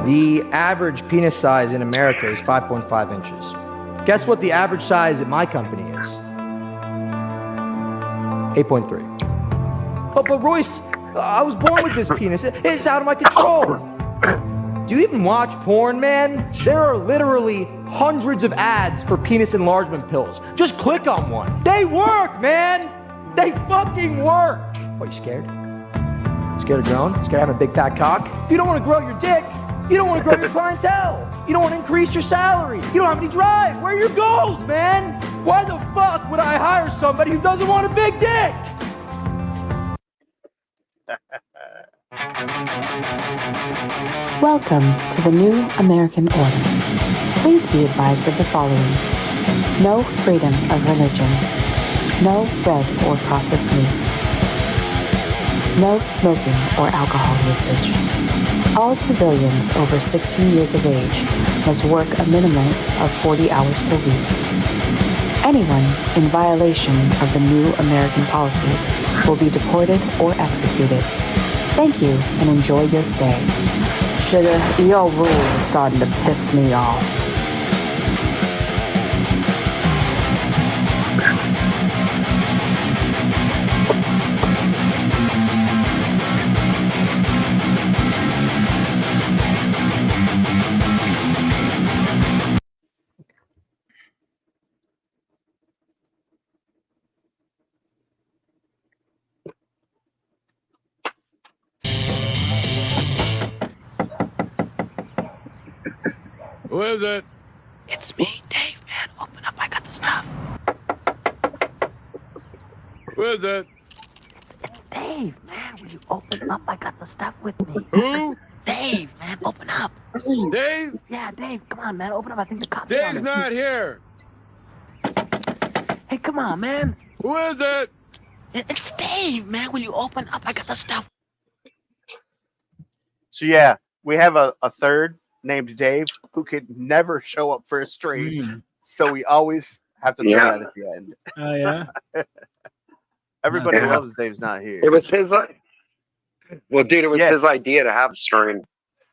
The average penis size in America is 5.5 inches. Guess what the average size at my company is? 8.3. But Royce, I was born with this penis. It's out of my control. Do you even watch porn, man? There are literally hundreds of ads for penis enlargement pills. Just click on one. They work, man! They fucking work! What, you scared? Scared of growing? Scared of having a big fat cock? You don't want to grow your dick. You don't want to grow your clientele. You don't want to increase your salary. You don't have any drive. Where are your goals, man? Why the fuck would I hire somebody who doesn't want a big dick? Welcome to the New American Order. Please be advised of the following. No freedom of religion. No red or processed meat. No smoking or alcohol usage. All civilians over 16 years of age must work a minimum of 40 hours per week. Anyone in violation of the New American policies will be deported or executed. Thank you and enjoy your stay. Sugar, your rules are starting to piss me off. Who is it? It's me, Dave, man. Open up, I got the stuff. Who is it? Dave, man, will you open up? I got the stuff with me. Who? Dave, man, open up. Dave? Yeah, Dave, come on, man, open up. I think the cops are on Dave's it. not here. Hey, come on, man. Who is it? It's Dave, man. Will you open up? I got the stuff. So yeah, we have a third named Dave who could never show up for a stream. So we always have to throw that at the end. Oh, yeah? Everybody loves Dave's not here. It was his, well, dude, it was his idea to have the stream.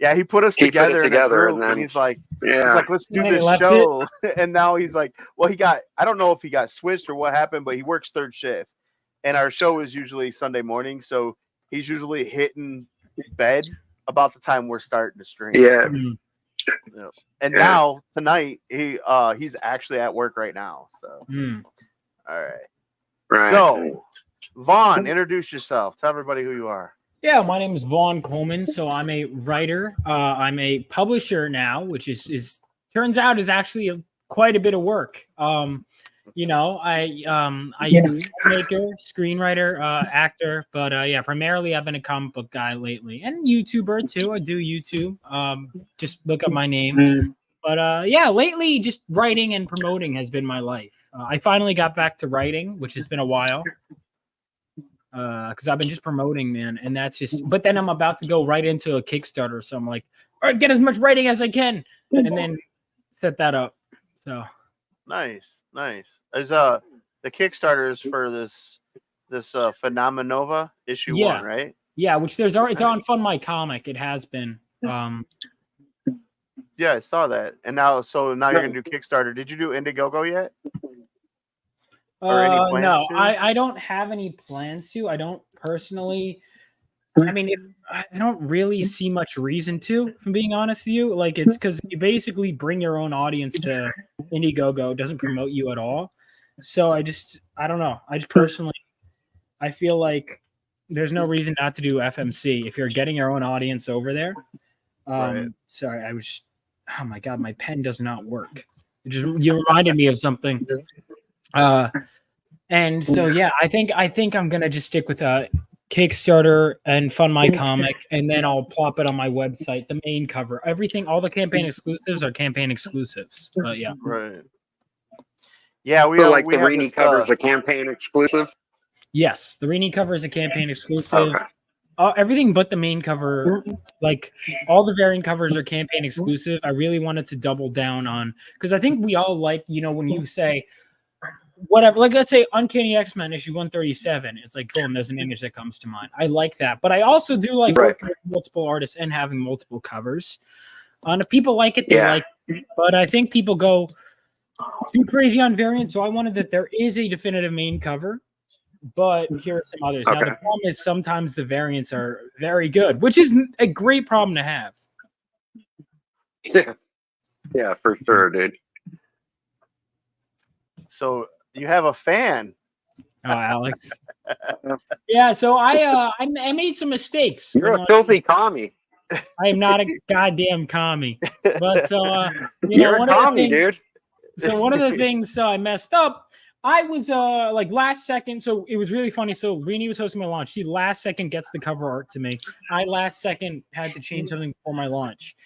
Yeah, he put us together in a group, and he's like, let's do this show. And now he's like, well, I don't know if he got switched or what happened, but he works third shift. And our show is usually Sunday morning, so he's usually hitting bed about the time we're starting to stream. Yeah. And now tonight he's actually at work right now. So all right. So Vaughn, introduce yourself. Tell everybody who you are. Yeah, my name is Vaughn Coleman. So I'm a writer. I'm a publisher now, which is turns out is actually quite a bit of work. You know, I filmmaker, screenwriter, actor, but primarily I've been a comic book guy lately, and YouTuber too. I do YouTube. Just look up my name. But lately just writing and promoting has been my life. I finally got back to writing, which has been a while. Because I've been just promoting, man, and that's just. But then I'm about to go right into a Kickstarter, so I'm like, all right, get as much writing as I can, and then set that up. So. Nice. Is the Kickstarter is for this Phenomenova issue 1, right? Yeah, which it's on Fund My Comic. It has been. Yeah, I saw that. And now you're gonna do Kickstarter. Did you do Indiegogo yet? Or any plans No, to? I don't have any plans to. I don't personally. I mean, I don't really see much reason to, if I'm being honest with you. Like, it's because you basically bring your own audience to Indiegogo. It doesn't promote you at all. So I don't know. I feel like there's no reason not to do FMC if you're getting your own audience over there. Right. Sorry, oh my God, my pen does not work. You reminded me of something. And so, yeah, I think I'm going to just stick with Kickstarter and Fund My Comic, and then I'll plop it on my website, the main cover. All the campaign exclusives are campaign exclusives. But yeah. Right. Yeah, we the have Rini cover is a campaign exclusive. Yes, the Rini cover is a campaign exclusive. Okay. Everything but the main cover, like all the variant covers are campaign exclusive. I really wanted to double down on, because I think we all like, when you say whatever, like let's say Uncanny X-Men issue 137, it's like boom, there's an image that comes to mind. I like that, but I also do like working with multiple artists and having multiple covers. And if people like it, they like it. But I think people go too crazy on variants. So I wanted that there is a definitive main cover, but here are some others. Now, the problem is sometimes the variants are very good, which is a great problem to have. Yeah, for sure, dude. So you have a fan. Oh, Alex. Yeah, so I made some mistakes. You're a filthy commie. I am not a goddamn commie. But so you're a commie, dude. So one of the things I messed up, I was like last second, so it was really funny. So Rini was hosting my launch. She last second gets the cover art to me. I last second had to change something for my launch.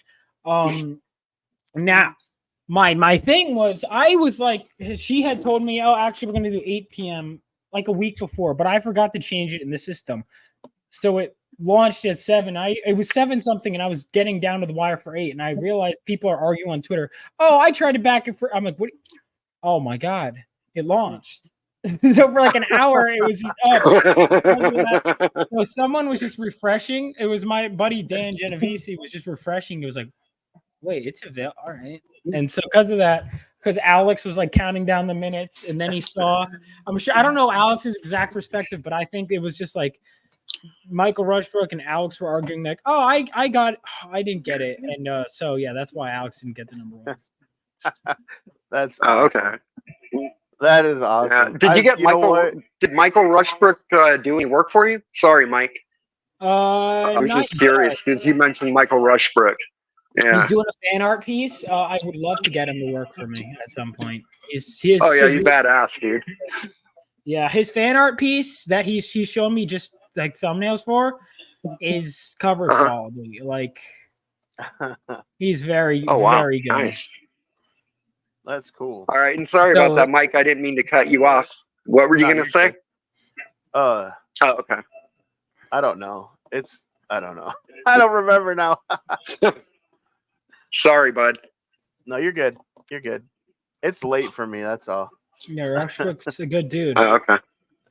Now my thing was, I was like, she had told me, oh, actually we're gonna do 8 p.m. like a week before, but I forgot to change it in the system. So it launched at 7. It was 7 something, and I was getting down to the wire for 8, and I realized people are arguing on Twitter. Oh, I tried it back and forth. I'm like, what? Oh my god, it launched. So for like an hour, it was just up. So someone was just refreshing. It was my buddy Dan Genovese was just refreshing. It was like, wait, it's available. All right. And so because of that, because Alex was like counting down the minutes, and then he saw, I'm sure, I don't know Alex's exact perspective, but I think it was just like Michael Rushbrook and Alex were arguing like, oh, I didn't get it. And so yeah, that's why Alex didn't get the number 1. That's okay. That is awesome. Yeah. Did you get Michael? Did Michael Rushbrook do any work for you? Sorry, Mike. I was just curious because you mentioned Michael Rushbrook. Yeah. He's doing a fan art piece. I would love to get him to work for me at some point. He's badass, dude. Yeah, his fan art piece that he's shown me just like thumbnails for is cover quality. Like he's very very good. Nice. That's cool. All right, and sorry about that, Mike. I didn't mean to cut you off. What were you gonna say? Oh, okay. I don't know. I don't know. I don't remember now. Sorry, bud. No, you're good. You're good. It's late for me. That's all. Yeah, Rushbrook's a good dude. Oh,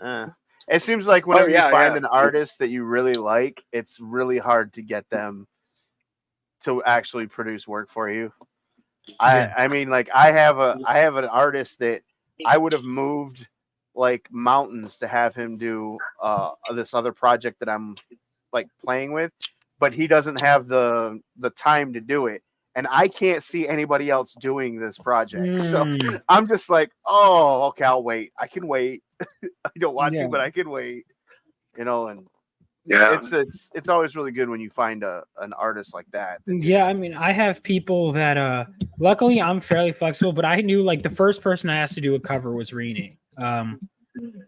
okay. It seems like whenever you find an artist that you really like, it's really hard to get them to actually produce work for you. I mean, like I have an artist that I would have moved like mountains to have him do this other project that I'm like playing with, but he doesn't have the time to do it. And I can't see anybody else doing this project. So I'm just like, oh, okay, I'll wait. I can wait. I don't want to, but I can wait. You know, and it's always really good when you find an artist like that. Yeah, I mean, I have people that luckily I'm fairly flexible, but I knew like the first person I asked to do a cover was Rini.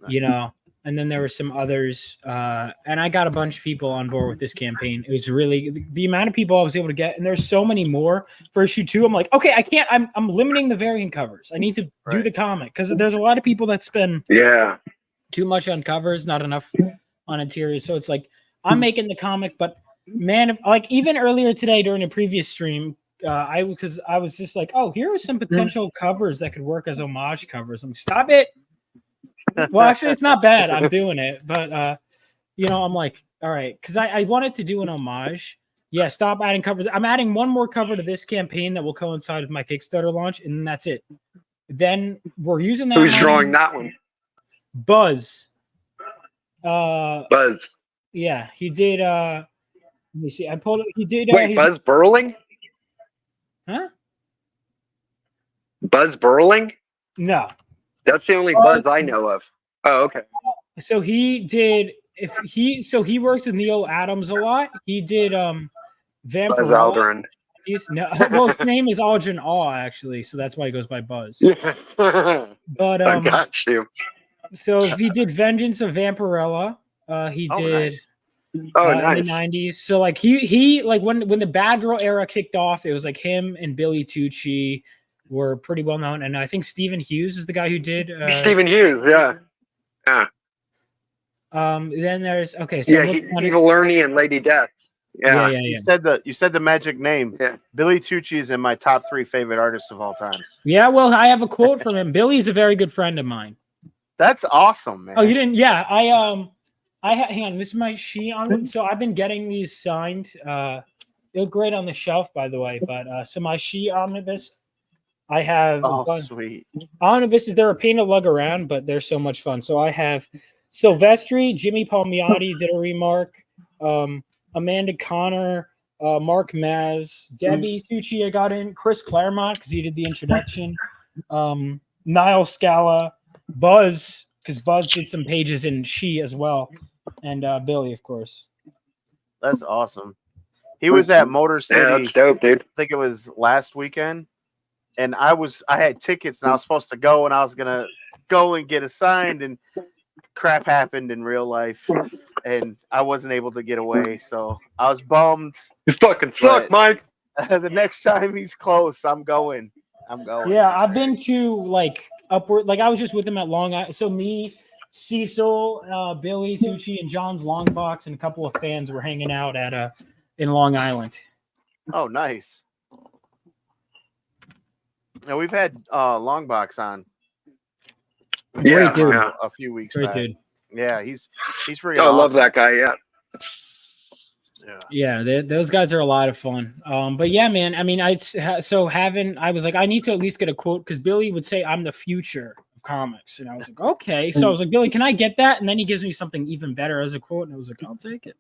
You know, and then there were some others, and I got a bunch of people on board with this campaign. It was really the amount of people I was able to get, and there's so many more for issue 2. I'm like, okay, I can't. I'm limiting the variant covers. I need to do the comic because there's a lot of people that spend too much on covers, not enough on interiors. So it's like I'm making the comic, but man, like even earlier today during a previous stream, I was just like, oh, here are some potential covers that could work as homage covers. I'm like, stop it. Well, actually, it's not bad. I'm doing it, but you know, I'm like, all right, because I wanted to do an homage. Yeah, stop adding covers. I'm adding one more cover to this campaign that will coincide with my Kickstarter launch, and that's it. Then we're using that. Who's drawing that one? Buzz. Buzz. Yeah, he did. Let me see. I pulled it. He did. Wait, Buzz Burling? Huh? Buzz Burling? No. That's the only Buzz I know of. Oh, okay. So he did. He works with Neil Adams a lot. He did Vampirella. Buzz Aldrin. Well, his name is Aldrin Awe, actually, so that's why he goes by Buzz. But I got you. So he did Vengeance of Vampirella. He did nice. Nice. In the 90s. So like he like when the Bad Girl era kicked off, it was like him and Billy Tucci were pretty well known, and I think Stephen Hughes is the guy who did Stephen Hughes, yeah. Then there's so Evil Ernie and Lady Death. Yeah. You said the magic name. Yeah. Billy Tucci is in my top 3 favorite artists of all times. Yeah, well, I have a quote from him. Billy's a very good friend of mine. That's awesome, man. Oh, you didn't? Yeah, hang on. This is my sheet on it. So I've been getting these signed. They look great on the shelf, by the way. But so my She omnibus, I have. Sweet. Omnibuses, they're a pain to lug around, but they're so much fun. So I have Silvestri, Jimmy Palmiotti did a remark, Amanda Connor, Mark Maz, Debbie Tucci, I got in, Chris Claremont because he did the introduction, Niall Scala, Buzz because Buzz did some pages in She as well, and Billy, of course. That's awesome. He was at Motor City. Yeah, that's dope, dude. I think it was last weekend, and I had tickets and I was supposed to go, and I was gonna go and get assigned, and crap happened in real life, and I wasn't able to get away. So I was bummed. You fucking suck, Mike. The next time he's close, I'm going. Yeah, I've been to like upward. Like I was just with him at Long Island. So me, Cecil, Billy Tucci, and John's Long Box, and a couple of fans were hanging out at in Long Island. Oh, nice. Yeah, we've had Long Box on. Great dude. A few weeks Great back. Dude. Yeah, he's freaking I awesome. love that guy. Yeah. Yeah, those guys are a lot of fun. But yeah, man, I mean, I was like, I need to at least get a quote because Billy would say, "I'm the future of comics," and I was like, okay. So I was like, Billy, can I get that? And then he gives me something even better as a quote, and I was like, I'll take it.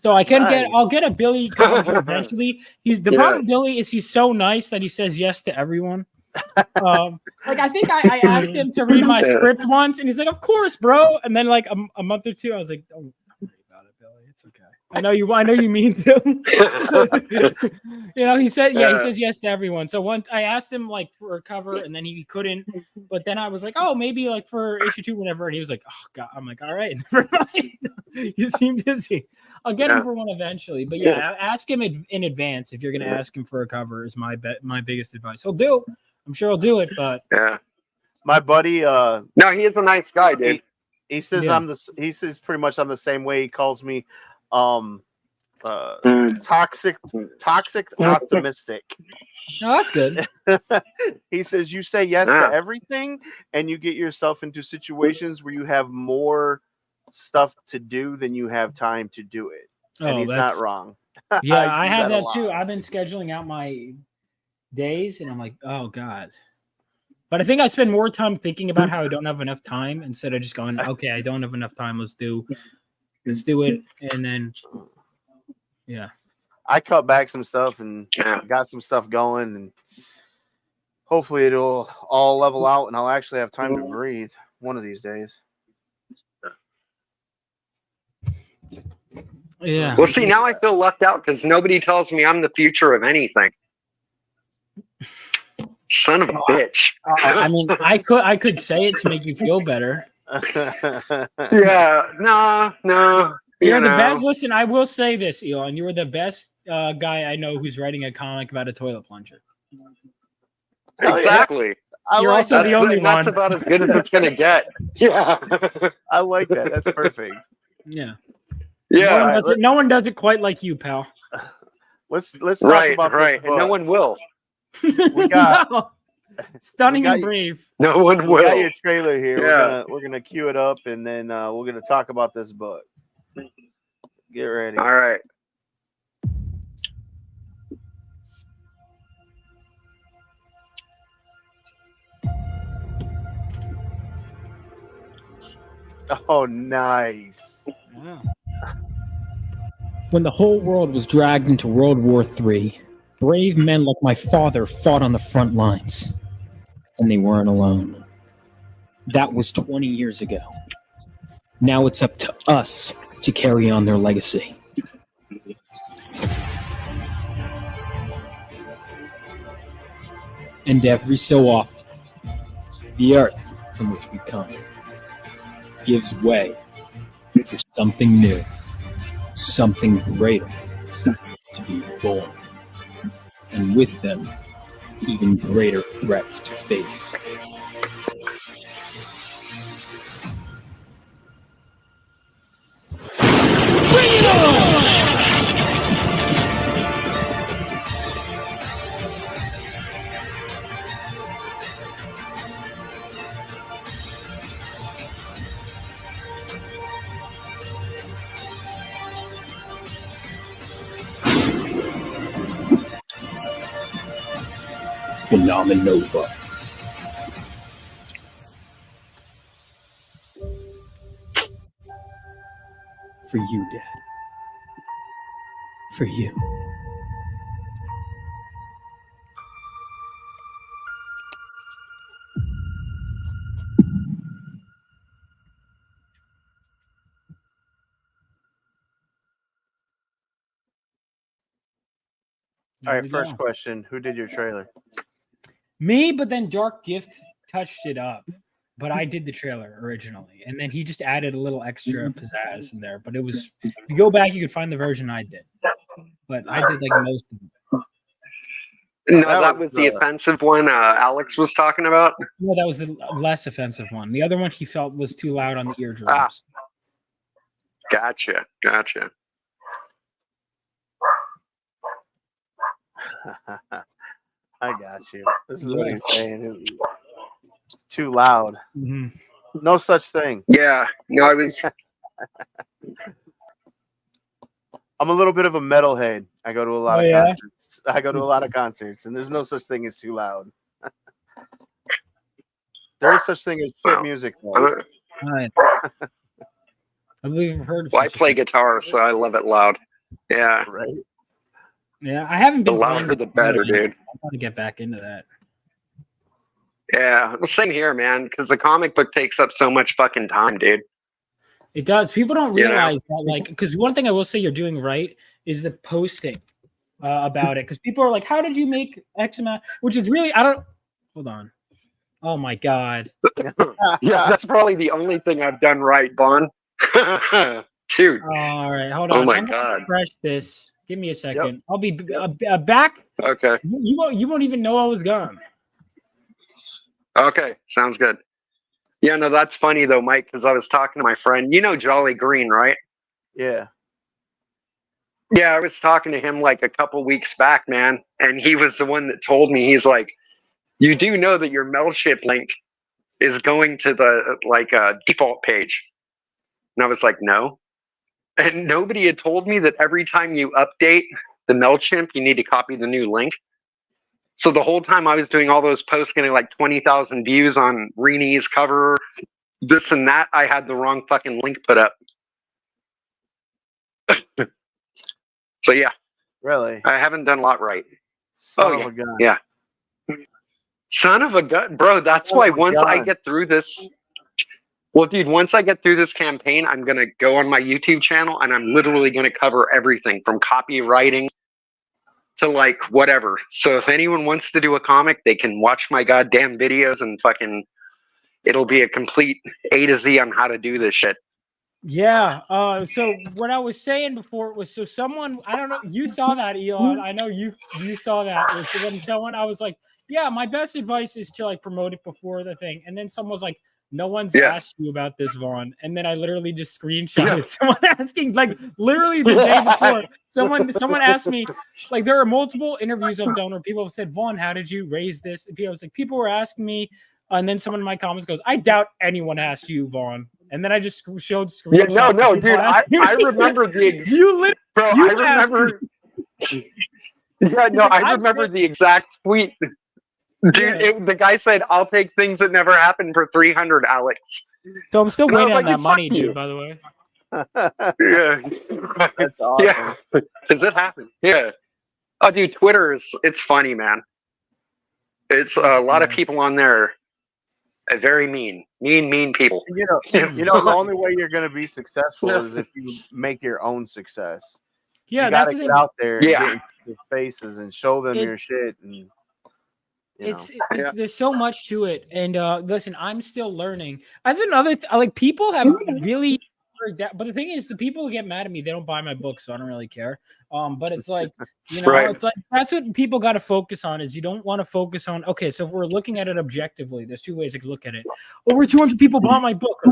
So I'll get a Billy comic eventually. Probability is he's so nice that he says yes to everyone. Like I think I asked him to read my script once, and he's like, "Of course, bro." And then like a month or two, I was like, "Don't worry about it, Billy. It's okay. I know you mean to." He said, he says yes to everyone. So once I asked him like for a cover, and then he couldn't. But then I was like, "Oh, maybe like for issue 2, whenever." And he was like, "Oh God." I'm like, "All right, never mind." You seem busy. I'll get him for one eventually. But yeah, ask him in advance if you're going to ask him for a cover. Is my biggest advice. He'll do. I'm sure he'll do it, but my buddy. No, he is a nice guy, dude. He says he says pretty much I'm the same way. He calls me toxic optimistic. Oh, that's good. He says you say yes to everything, and you get yourself into situations where you have more stuff to do than you have time to do it. And he's not wrong. Yeah, I have that too. I've been scheduling out my days, and I'm like, oh God. But I think I spend more time thinking about how I don't have enough time instead of just going, okay, I don't have enough time. Let's do it. And then, I cut back some stuff and got some stuff going, and hopefully it'll all level out, and I'll actually have time to breathe one of these days. Yeah. Well, see, now I feel left out because nobody tells me I'm the future of anything. Son of a bitch. I mean, I could say it to make you feel better. Yeah, no. You're the best. Listen, I will say this, Elon. You are the best guy I know who's writing a comic about a toilet plunger. Exactly. You're also the only one. That's about as good as it's gonna get. Yeah. I like that. That's perfect. Yeah. Yeah. No one does it quite like you, pal. Let's talk about this book. And no one will. We got Stunning and Brave. No one will. We got your trailer here. Yeah. We're gonna cue it up, and then we're gonna talk about this book. Get ready. All right. Oh, nice. Yeah. When the whole world was dragged into World War III, brave men like my father fought on the front lines. And they weren't alone. That was 20 years ago. Now it's up to us to carry on their legacy. And every so often, the earth from which we come gives way for something new, something greater to be born. And with them, even greater threats to face. Bring it on! Phenomenova. For you, Dad. For you. All right, first question. Who did your trailer? Me, but then Dark Gift touched it up. But I did the trailer originally. And then he just added a little extra pizzazz in there. But it was, if you go back, you could find the version I did. But I did like most of it. No, that was the offensive one Alex was talking about? No, that was the less offensive one. The other one he felt was too loud on the eardrums. Gotcha. I got you. This is what he's saying. It's too loud. Mm-hmm. No such thing. Yeah. No, I was. I'm a little bit of a metalhead. I go to a lot of concerts. I go to a lot of concerts, and there's no such thing as too loud. There is such thing as shit music, though. Right. I believe I've heard of I play guitar, so I love it loud. Yeah. Right. Yeah, I haven't been. The louder, the better, dude. I want to get back into that. Yeah, well, same here, man. Because the comic book takes up so much fucking time, dude. It does. People don't realize that, like, because one thing I will say you're doing right is the posting about it. Because people are like, "How did you make X amount?" Which is really, I don't. Hold on. Oh my god. Yeah, that's probably the only thing I've done right, Vaughn. Dude. All right, hold on. Oh my I'm gonna god. refresh this. Give me a second. Yep. I'll be back. Okay. You won't even know I was gone. Okay, sounds good. Yeah, no, that's funny though, Mike, because I was talking to my friend. You know Jolly Green, right? Yeah. Yeah, I was talking to him like a couple weeks back, man, and he was the one that told me, he's like, you do know that your Mailship link is going to the default page. And I was like, no. And nobody had told me that every time you update the MailChimp, you need to copy the new link. So the whole time I was doing all those posts getting like 20,000 views on Reenie's cover, this and that, I had the wrong fucking link put up. So yeah. Really? I haven't done a lot right. Son of a gun. Yeah. Son of a gun. Bro, that's why once I get through this... Well, dude, once I get through this campaign, I'm going to go on my YouTube channel and I'm literally going to cover everything from copywriting to like whatever. So if anyone wants to do a comic, they can watch my goddamn videos and fucking, it'll be a complete A to Z on how to do this shit. Yeah. So what I was saying before was, so someone, I don't know, you saw that, Elon. I know you saw that. When someone, I was like, yeah, my best advice is to like promote it before the thing. And then someone was like, no one's asked you about this, Vaughn. And then I literally just screenshotted someone asking, like literally the day before. Someone asked me, like there are multiple interviews I've done where people have said, Vaughn, how did you raise this? And people were asking me, and then someone in my comments goes, I doubt anyone asked you, Vaughn. And then I just showed screenshots. Yeah, no, dude, I remember the I remember the exact tweet. Dude, the guy said, I'll take things that never happened for 300, Alex. So I'm still waiting on that money, dude, by the way. Yeah. That's awesome. Yeah. Does it happen? Yeah. Oh, dude, Twitter it's funny, man. It's a lot of people on there are very mean people. You know, the only way you're going to be successful is if you make your own success. Yeah, you that's got to get out there and get in their faces and show them your shit. And there's so much to it. And listen, I'm still learning. As another like people have really heard that, but the thing is, the people who get mad at me, they don't buy my book, so I don't really care. But it's like, it's like that's what people got to focus on. Is you don't want to focus on, okay, so if we're looking at it objectively, there's two ways I could look at it. Over 200 people bought my book.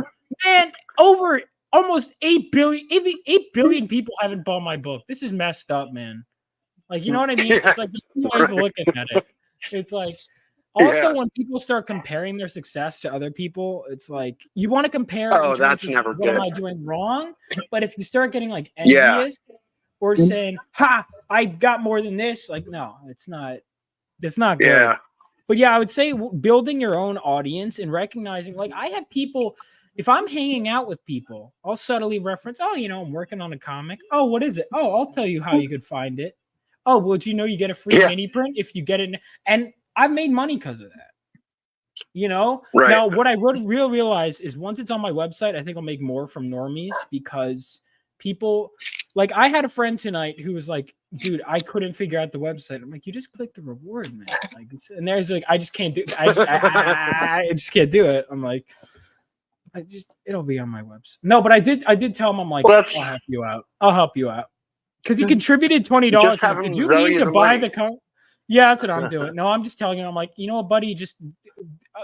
Man, over almost 8 billion people haven't bought my book. This is messed up, man. Like, you know what I mean? It's like there's two ways of looking at it. It's like also when people start comparing their success to other people, it's like you want to compare. Oh, that's never good. What am I doing wrong? But if you start getting like envious or saying, "Ha, I got more than this," like no, it's not. It's not good. Yeah. But yeah, I would say building your own audience and recognizing, like, I have people, if I'm hanging out with people, I'll subtly reference, oh, I'm working on a comic. Oh, what is it? Oh, I'll tell you how you could find it. Oh, well, do you know you get a free mini print if you get it? And I've made money because of that. Right. Now what I would realize is once it's on my website, I think I'll make more from normies, because people, like, I had a friend tonight who was like, dude, I couldn't figure out the website. I'm like, you just click the reward, man. Like, and there's like, I just can't do, I just can't do it. I'm like, it'll be on my website. No, but I did tell him, I'm like, I'll help you out. Because he contributed $20. Did you need to buy the comic? Yeah, that's what I'm doing. No, I'm just telling him, I'm like, you know what, buddy, just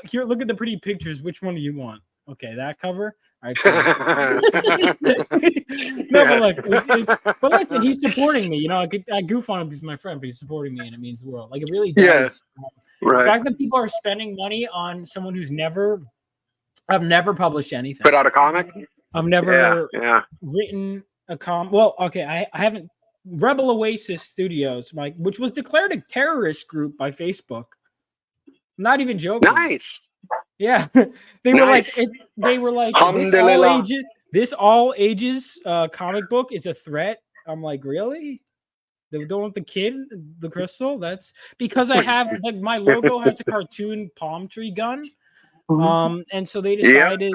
here, look at the pretty pictures. Which one do you want? Okay, that cover. All right, cool. No, but look, but listen, he's supporting me. I goof on him because he's my friend, but he's supporting me, and it means the world. Like, it really does. Right. The fact that people are spending money on someone who's I've never published anything. Put out a comic? I've never written a Well, okay, I haven't. Rebel Oasis Studios, which was declared a terrorist group by Facebook. I'm not even joking. Nice. Yeah, they were like this all ages comic book is a threat. I'm like, really? They don't want the kid, the crystal? That's because I have, like, my logo has a cartoon palm tree gun. And so they decided.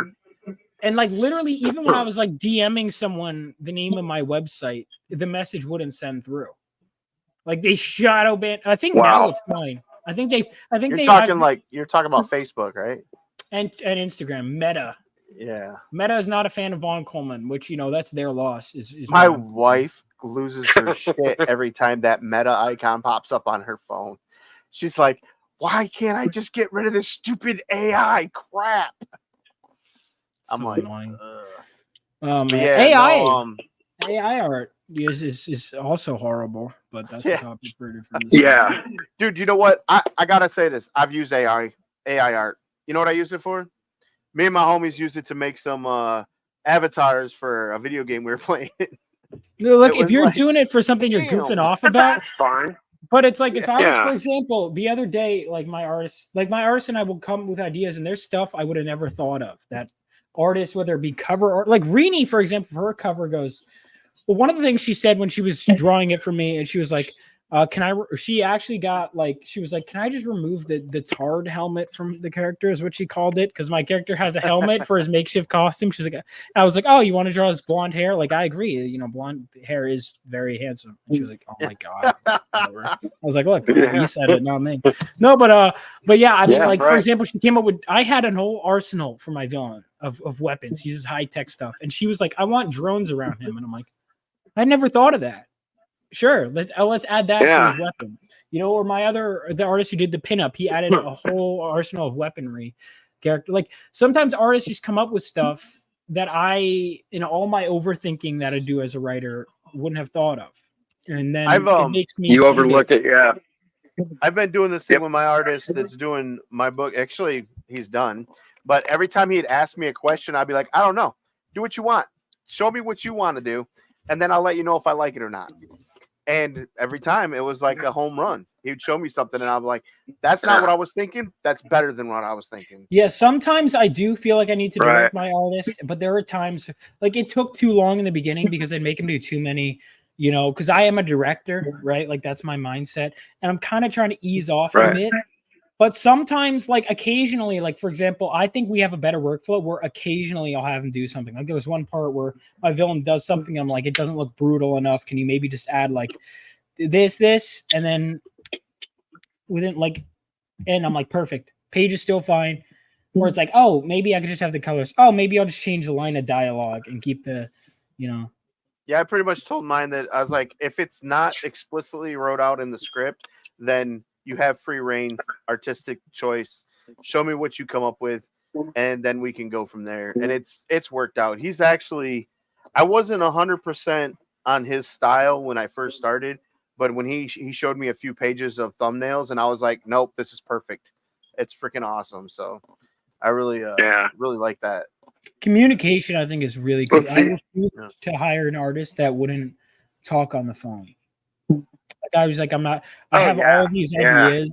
And, like, literally, even when I was, like, DMing someone the name of my website, the message wouldn't send through. Like, they shadow banned. I think now it's fine. You're talking about Facebook, right? And Instagram, Meta. Yeah. Meta is not a fan of Vaughn Coleman, which, that's their loss. Is my wife loses her shit every time that Meta icon pops up on her phone. She's like, why can't I just get rid of this stupid AI crap? I'm like, AI art is also horrible, but that's a topic for a different. Yeah, dude, you know what? I gotta say this. I've used AI art. You know what I use it for? Me and my homies used it to make some avatars for a video game we were playing. Look, if you're doing it for something you're goofing off about, that's fine. But it's like, if I was, for example, the other day, like my artist and I will come with ideas, and there's stuff I would have never thought of that. Artists, whether it be cover art, like Rini, for example, her cover goes. Well, one of the things she said when she was drawing it for me, and she was like, she actually got, like, she was like, can I just remove the tarred helmet from the character, is what she called it, because my character has a helmet for his makeshift costume. She's like, I was like, oh, you want to draw his blonde hair? Like, I agree, blonde hair is very handsome. And she was like, oh my god. I was like, look, you said it, not me. No, but yeah, I mean, for example, she came up with, I had an whole arsenal for my villain of weapons. He uses high tech stuff, and she was like, I want drones around him, and I'm like, I never thought of that. Sure, let's add that to his weapons. Or the artist who did the pinup, he added a whole arsenal of weaponry character. Like, sometimes artists just come up with stuff that I, in all my overthinking that I do as a writer, wouldn't have thought of. And then it makes me overlook it. Yeah, I've been doing this thing with my artist that's doing my book. Actually, he's done. But every time he'd ask me a question, I'd be like, I don't know. Do what you want. Show me what you want to do, and then I'll let you know if I like it or not. And every time it was like a home run. He would show me something, and I'm like, that's not what I was thinking. That's better than what I was thinking. Yeah, sometimes I do feel like I need to direct my artist, but there are times, like, it took too long in the beginning because I'd make him do too many, because I am a director, right? Like, that's my mindset. And I'm kind of trying to ease off a bit. But sometimes, like, occasionally, like, for example, I think we have a better workflow where occasionally I'll have him do something. Like, there was one part where my villain does something, and I'm like, it doesn't look brutal enough. Can you maybe just add, like, this, and then within, like, and I'm like, perfect. Page is still fine. Or it's like, oh, maybe I could just have the colors. Oh, maybe I'll just change the line of dialogue and keep the, Yeah, I pretty much told mine that I was like, if it's not explicitly wrote out in the script, then you have free reign, artistic choice. Show me what you come up with, and then we can go from there. And it's worked out. He's actually, I wasn't 100% on his style when I first started, but when he showed me a few pages of thumbnails, and I was like, nope, this is perfect. It's freaking awesome. So I really really like that. Communication, I think, is really good. I refuse to hire an artist that wouldn't talk on the phone. Like, I was like, I have all these ideas.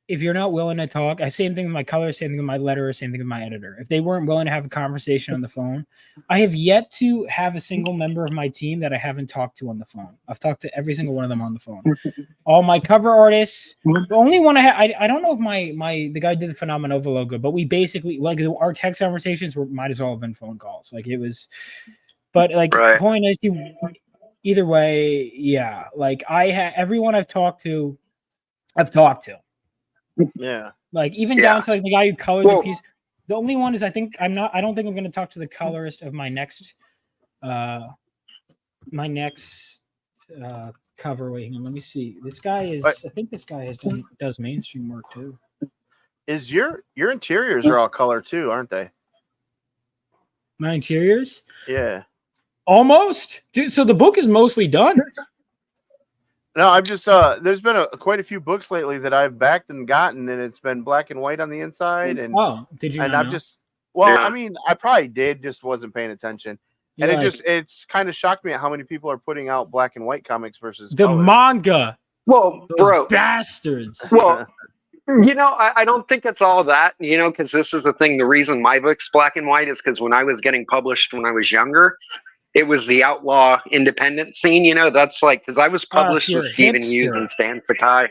if you're not willing to talk, same thing with my color, same thing with my letter, same thing with my editor. If they weren't willing to have a conversation on the phone, I have yet to have a single member of my team that I haven't talked to on the phone. I've talked to every single one of them on the phone. All my cover artists. The only one I don't know if the guy did the Phenomenova logo, but we basically like our text conversations might as well have been phone calls. Like it was, but like point is, either way, yeah. Like everyone I've talked to. Yeah. Like even down to like the guy who colored the piece. The only one is I don't think I'm going to talk to the colorist of my next cover. Wait, hang on, let me see. This guy is I think this guy does mainstream work too. Is your interiors are all color too, aren't they? My interiors? Yeah. Almost. Dude, so the book is mostly done. No, I'm just there's been quite a few books lately that I've backed and gotten, and it's been black and white on the inside. And did you? And I'm just I mean, I probably did, just wasn't paying attention. And it's kind of shocked me at how many people are putting out black and white comics versus the color. manga. Well, those bastards. Well, I don't think it's all that, because this is the thing. The reason my book's black and white is because when I was getting published when I was younger, it was the outlaw independent scene, that's like, because I was published with Stephen Hughes and Stan Sakai.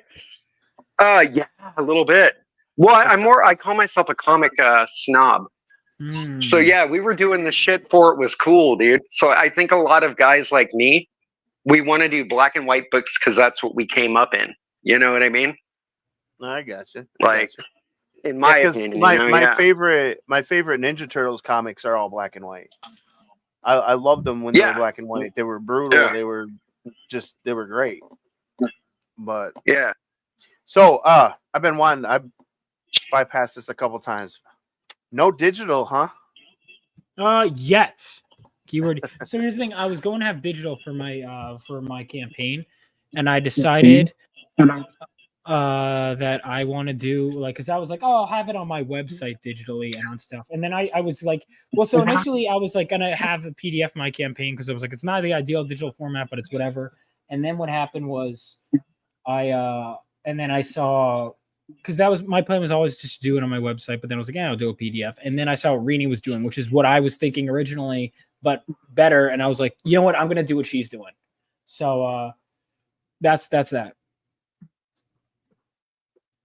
Yeah, a little bit. Well, I call myself a comic snob. So yeah, we were doing the shit for it was cool, dude. So I think a lot of guys like me, we want to do black and white books because that's what we came up in. You know what I mean? I gotcha. In my opinion, my favorite Ninja Turtles comics are all black and white. I loved them when they were black and white. They were brutal. Yeah. They were great. But yeah. So I've bypassed this a couple times. No digital, huh? Yet. Keyword. So here's the thing. I was going to have digital for my campaign, and I decided that I want to do because I was like, I'll have it on my website digitally and on stuff. And then I was like, so initially I was like gonna have a PDF my campaign because I was like, it's not the ideal digital format, but it's whatever. And then what happened was I saw, because that was my plan was always just to do it on my website, but then I was like, I'll do a PDF. And then I saw what Rini was doing, which is what I was thinking originally, but better. And I was like, you know what, I'm gonna do what she's doing. So that's that.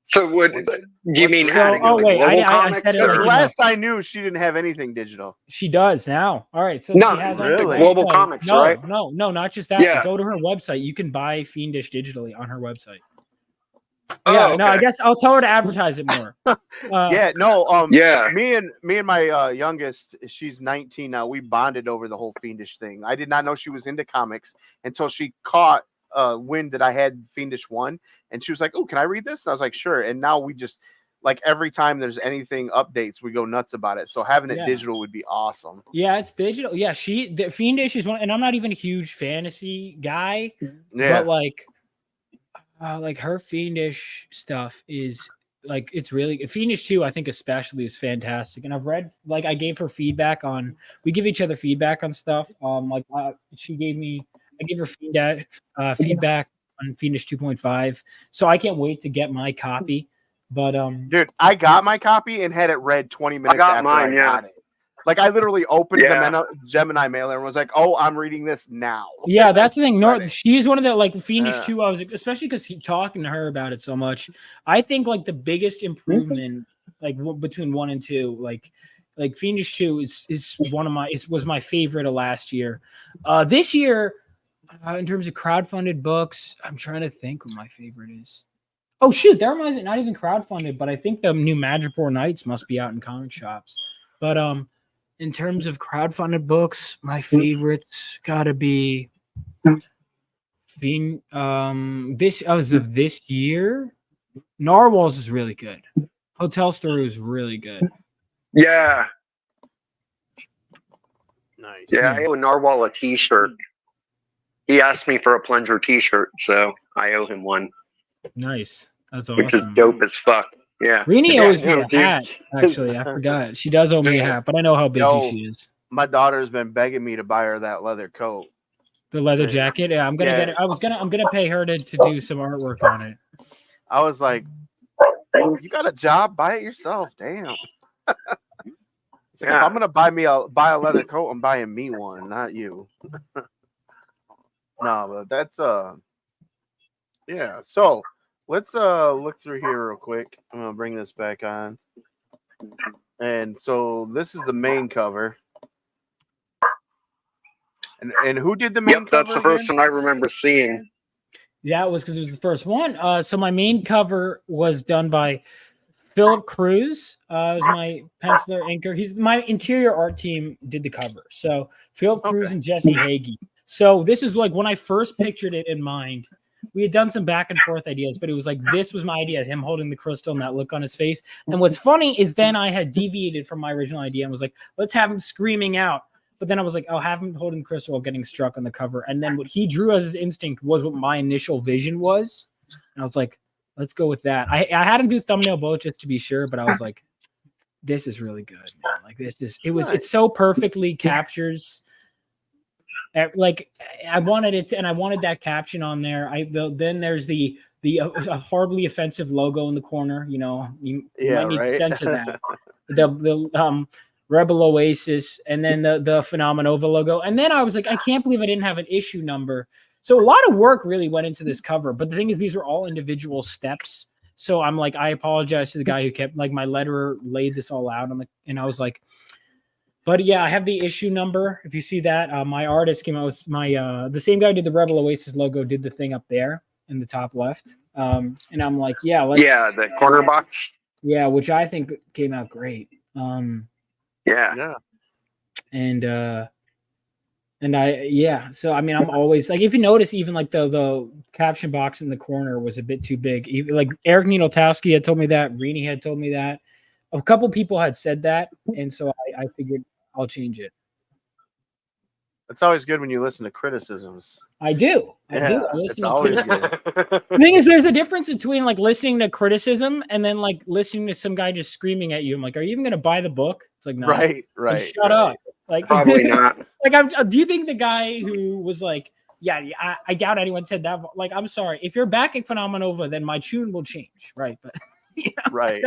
So what do you mean? Adding last I knew, she didn't have anything digital. She does now. All right. So no, she has really? Global Comics, right? No, not just that. Yeah. Go to her website. You can buy Fiendish digitally on her website. Okay. No, I guess I'll tell her to advertise it more. Me and my youngest, she's 19 now. We bonded over the whole Fiendish thing. I did not know she was into comics until she caught wind that I had Fiendish 1, and she was like, "Oh, can I read this?" And I was like, "Sure." And now we just every time there's anything updates, we go nuts about it. So having it digital would be awesome. Yeah, it's digital. Yeah, the Fiendish is one, and I'm not even a huge fantasy guy, but like her Fiendish stuff is it's really Fiendish 2, I think especially, is fantastic. And I've read I gave her feedback on, we give each other feedback on stuff. She gave me, I gave her feedback on Fiendish 2.5. So I can't wait to get my copy. But dude, I got my copy and had it read 20 minutes after I got it. I literally opened the Gemini mailer and was like, "Oh, I'm reading this now." Yeah, that's the thing. No, she's one of the Fiendish 2. I was especially because talking to her about it so much. I think the biggest improvement between 1 and 2, Fiendish 2 is was my favorite of last year. This year, in terms of crowdfunded books, I'm trying to think what my favorite is. Oh shoot, that reminds me, not even crowdfunded, but I think the new Madripoor Nights must be out in comic shops. But in terms of crowdfunded books, my favorites gotta be as of this year. Narwhals is really good. Hotel Story is really good. Yeah. Nice. Yeah, I owe Narwhal a t-shirt. He asked me for a Plunger t-shirt, so I owe him one. Nice. That's awesome. Which is dope as fuck. Yeah. Rini owes me a hat, actually. I forgot. She does owe me a hat, but I know how busy she is. My daughter's been begging me to buy her that leather coat. The leather jacket? Yeah, I'm gonna get it. I'm gonna pay her to do some artwork on it. I was like, You got a job? Buy it yourself. Damn. If I'm gonna buy a leather coat, I'm buying me one, not you. No, but that's yeah. So let's look through here real quick. I'm gonna bring this back on. And so this is the main cover. And who did the main cover? That's the first one I remember seeing. Yeah, it was because it was the first one. So my main cover was done by Philip Cruz. It was my penciler inker. My interior art team did the cover. So Philip Cruz and Jesse Hagee. So this is like when I first pictured it in mind. We had done some back and forth ideas, but it was like this was my idea, him holding the crystal and that look on his face. And what's funny is then I had deviated from my original idea and was like, let's have him screaming out. But then I was like, I'll have him holding the crystal while getting struck on the cover. And then what he drew as his instinct was what my initial vision was. And I was like, let's go with that. I had him do thumbnail both just to be sure, but I was like, this is really good, man. Like it so perfectly captures. Like I wanted it to, and I wanted that caption on there. Then there's the horribly offensive logo in the corner. You know, you might need to censor that. The Rebel Oasis, and then the Phenomenova logo. And then I was like, I can't believe I didn't have an issue number. So a lot of work really went into this cover. But the thing is, these are all individual steps. So I'm like, I apologize to the guy who kept, like, my letterer laid this all out and I was like, but yeah, I have the issue number. If you see that, my artist came out with the same guy who did the Rebel Oasis logo, did the thing up there in the top left. And I'm like, the corner box. Yeah, which I think came out great. Yeah. So I mean, I'm always like, if you notice, even like the caption box in the corner was a bit too big. Even like Eric Nienotowski had told me that, Rini had told me that, a couple people had said that, and so I figured I'll change it. It's always good when you listen to criticisms. I do. It's always good. The thing is, there's a difference between like listening to criticism and then like listening to some guy just screaming at you. I'm like, are you even going to buy the book? It's like, no. Right. Shut up. Like, probably not. Like, do you think the guy who was like, I doubt anyone said that. Like, I'm sorry. If you're backing Phenomenova, then my tune will change. Right. But right.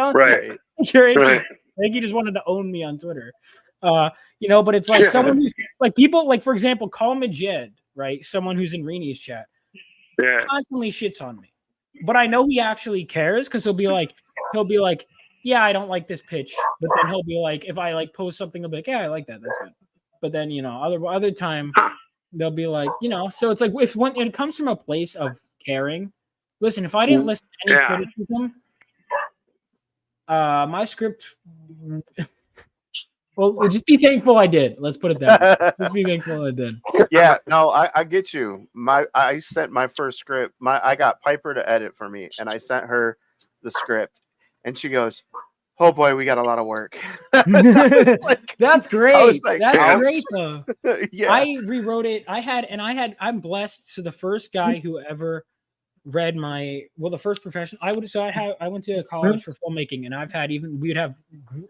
You're interested. I think you just wanted to own me on Twitter. But it's like someone who's like people, like, for example, Call Majed, right? Someone who's in Rini's chat constantly shits on me. But I know he actually cares because he'll be like, yeah, I don't like this pitch. But then he'll be like, if I like post something, he'll be like, yeah, I like that. That's good. But then, other time they'll be like, so it's like when it comes from a place of caring, listen, if I didn't listen to any criticism, my script, well, just be thankful I did. Let's put it that way. Just be thankful I did. Yeah, no, I get you. I sent my first script. I got Piper to edit for me, and I sent her the script, and she goes, "Oh boy, we got a lot of work." That's great. Like, that's great though. Yeah. I rewrote it. I'm blessed. So the first guy who ever read the first profession I went to college for filmmaking, and we'd have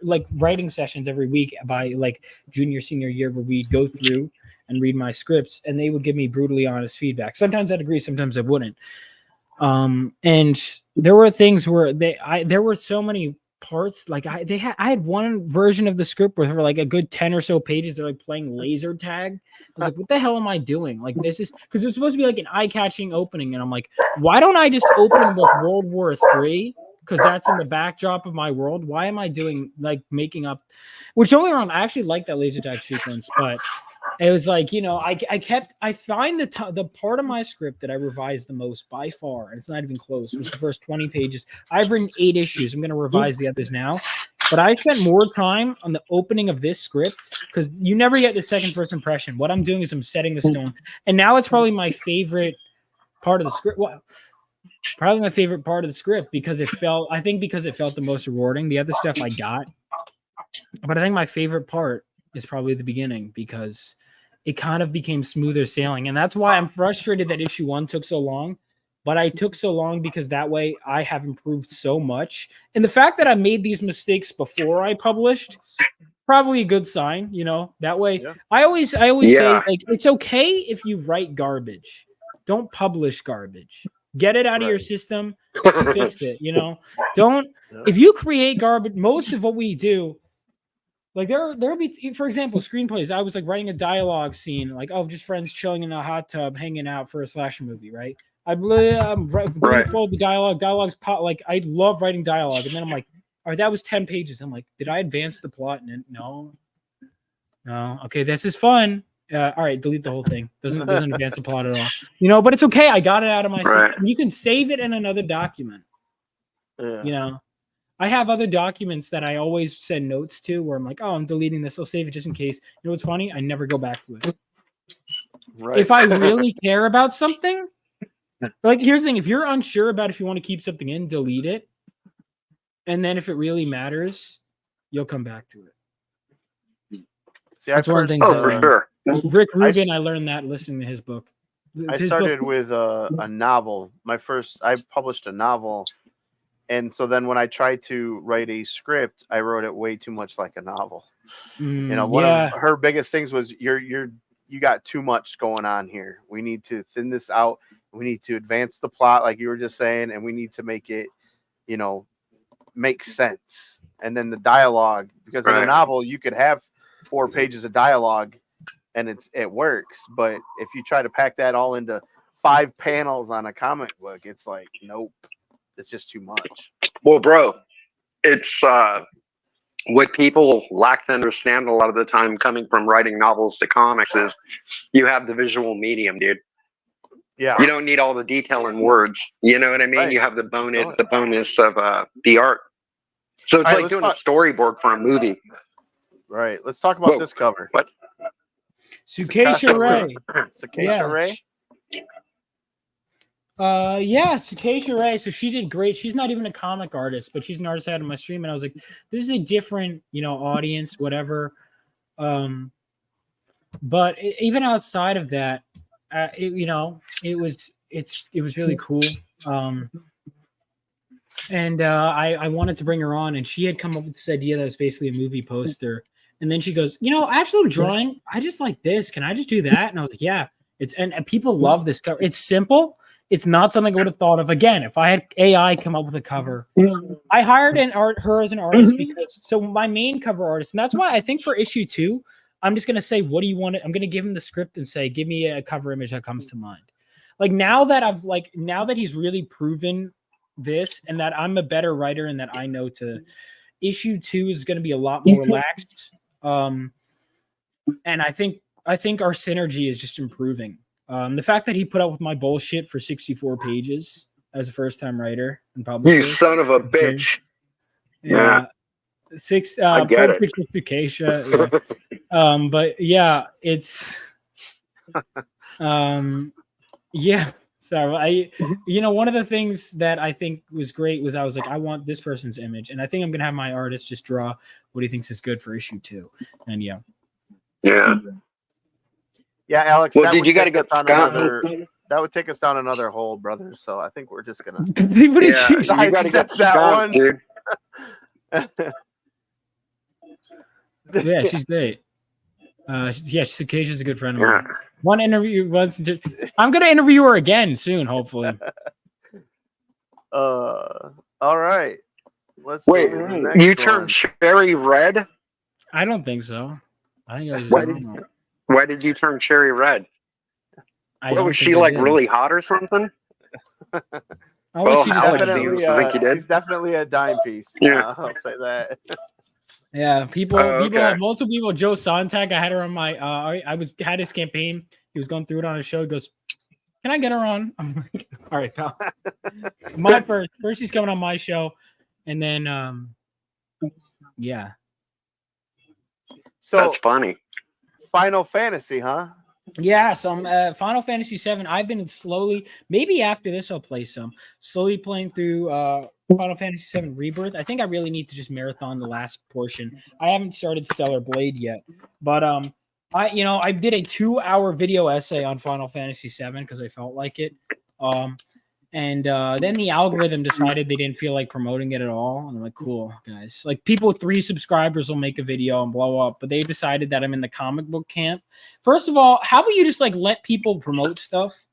like writing sessions every week by like junior, senior year where we'd go through and read my scripts, and they would give me brutally honest feedback. Sometimes I'd agree, sometimes I wouldn't. And there were things where there were so many parts, like I had one version of the script where for like a good 10 or so pages they're like playing laser tag. I was like, what the hell am I doing? Like, this is because it's supposed to be like an eye-catching opening, and I'm like, why don't I just open with World War III, because that's in the backdrop of my world? Why am I doing like making up, which don't get me wrong, I actually like that laser tag sequence, but it was like, I find the part of my script that I revised the most by far, and it's not even close, was the first 20 pages. I've written 8 issues. I'm going to revise the others now. But I spent more time on the opening of this script because you never get the second first impression. What I'm doing is I'm setting the stone. And now it's probably my favorite part of the script. Well, probably my favorite part of the script because it felt the most rewarding. The other stuff I got. But I think my favorite part is probably the beginning because it kind of became smoother sailing. And that's why I'm frustrated that issue 1 took so long. But I took so long because that way I have improved so much. And the fact that I made these mistakes before I published, probably a good sign, that way. Yeah. I always say, like, it's okay if you write garbage. Don't publish garbage. Get it out of your system. Fix it. You know, don't. If you create garbage, most of what we do, like there'll be, for example, screenplays. I was like writing a dialogue scene, like just friends chilling in a hot tub, hanging out for a slasher movie, right? I'm going forward the dialogue. Dialogue's like I love writing dialogue, and then I'm like, all right, that was 10 pages. I'm like, did I advance the plot? And no. Okay, this is fun. All right, delete the whole thing. Doesn't advance the plot at all. You know, but it's okay. I got it out of my system. You can save it in another document. Yeah. You know, I have other documents that I always send notes to where I'm like, oh, I'm deleting this. I'll save it just in case. You know what's funny? I never go back to it. Right. If I really care about something, like here's the thing: if you're unsure about if you want to keep something in, delete it. And then if it really matters, you'll come back to it. See, that's one thing. For sure. Rick Rubin, I learned that listening to his book. I started with a novel. I published a novel, and so then when I tried to write a script, I wrote it way too much like a novel. You know, one of her biggest things was you got too much going on here. We need to thin this out. We need to advance the plot, like you were just saying, and we need to make it, you know, make sense. And then the dialogue, because in a novel you could have 4 pages of dialogue and it works, but if you try to pack that all into 5 panels on a comic book, it's like, nope, it's just too much. Well, bro, it's what people lack to understand a lot of the time coming from writing novels to comics is you have the visual medium, dude. Yeah. You don't need all the detail in words. You know what I mean? Right. You have the bonus of the art. So it's like doing a storyboard for a movie. Right. Let's talk about this cover. What? Sukaisha Ray. Sukaisha Ray? Sukaisha Ray. So she did great. She's not even a comic artist, but she's an artist out of my stream. And I was like, this is a different, you know, audience, whatever. But even outside of that, it was really cool. And I wanted to bring her on, and she had come up with this idea that was basically a movie poster. And then she goes, you know, actually drawing, I just like this. Can I just do that? And I was like, yeah. And people love this cover. It's simple. It's not something I would have thought of. Again, if I had AI come up with a cover, I hired her as an artist because my main cover artist, and that's why I think for issue 2, I'm just gonna say, what do you want? I'm gonna give him the script and say, give me a cover image that comes to mind. Like now that he's really proven this and that I'm a better writer and that I know issue 2 is gonna be a lot more relaxed. And I think our synergy is just improving. The fact that he put up with my bullshit for 64 pages as a first-time writer and publisher. You son of a bitch. Yeah. I get it. Sukaisha, yeah. But yeah, it's yeah. So one of the things that I think was great was I was like, I want this person's image, and I think I'm gonna have my artist just draw what he thinks is good for issue 2. And yeah. Yeah, Alex. Well, dude, you got to get Scott. That would take us down another hole, brother. So I think we're just gonna. You got to get that one, dude. Yeah, she's great. Sukaisha's a good friend of mine. One interview once. I'm gonna interview her again soon, hopefully. All right. Let's wait. You turned cherry red? I don't think so. I think I was. Why did you turn cherry red? Was she like really hot or something? She's definitely a dime piece. Yeah, I'll say that. Yeah, people have multiple people. Joe Sontag, I had her on my. Had his campaign. He was going through it on his show. He goes, "Can I get her on?" I'm like, "All right, pal." My first she's coming on my show, and then yeah. So that's funny. Final Fantasy, huh? Yeah, so I'm Final Fantasy 7. I've been slowly, maybe after this I'll play slowly playing through Final Fantasy 7 Rebirth. I think I really need to just marathon the last portion. I haven't started Stellar Blade yet, but I did a 2-hour video essay on Final Fantasy 7 because I felt like it. And then the algorithm decided they didn't feel like promoting it at all. And I'm like, cool, guys. Like, people with 3 subscribers will make a video and blow up. But they decided that I'm in the comic book camp. First of all, how about you just, like, let people promote stuff?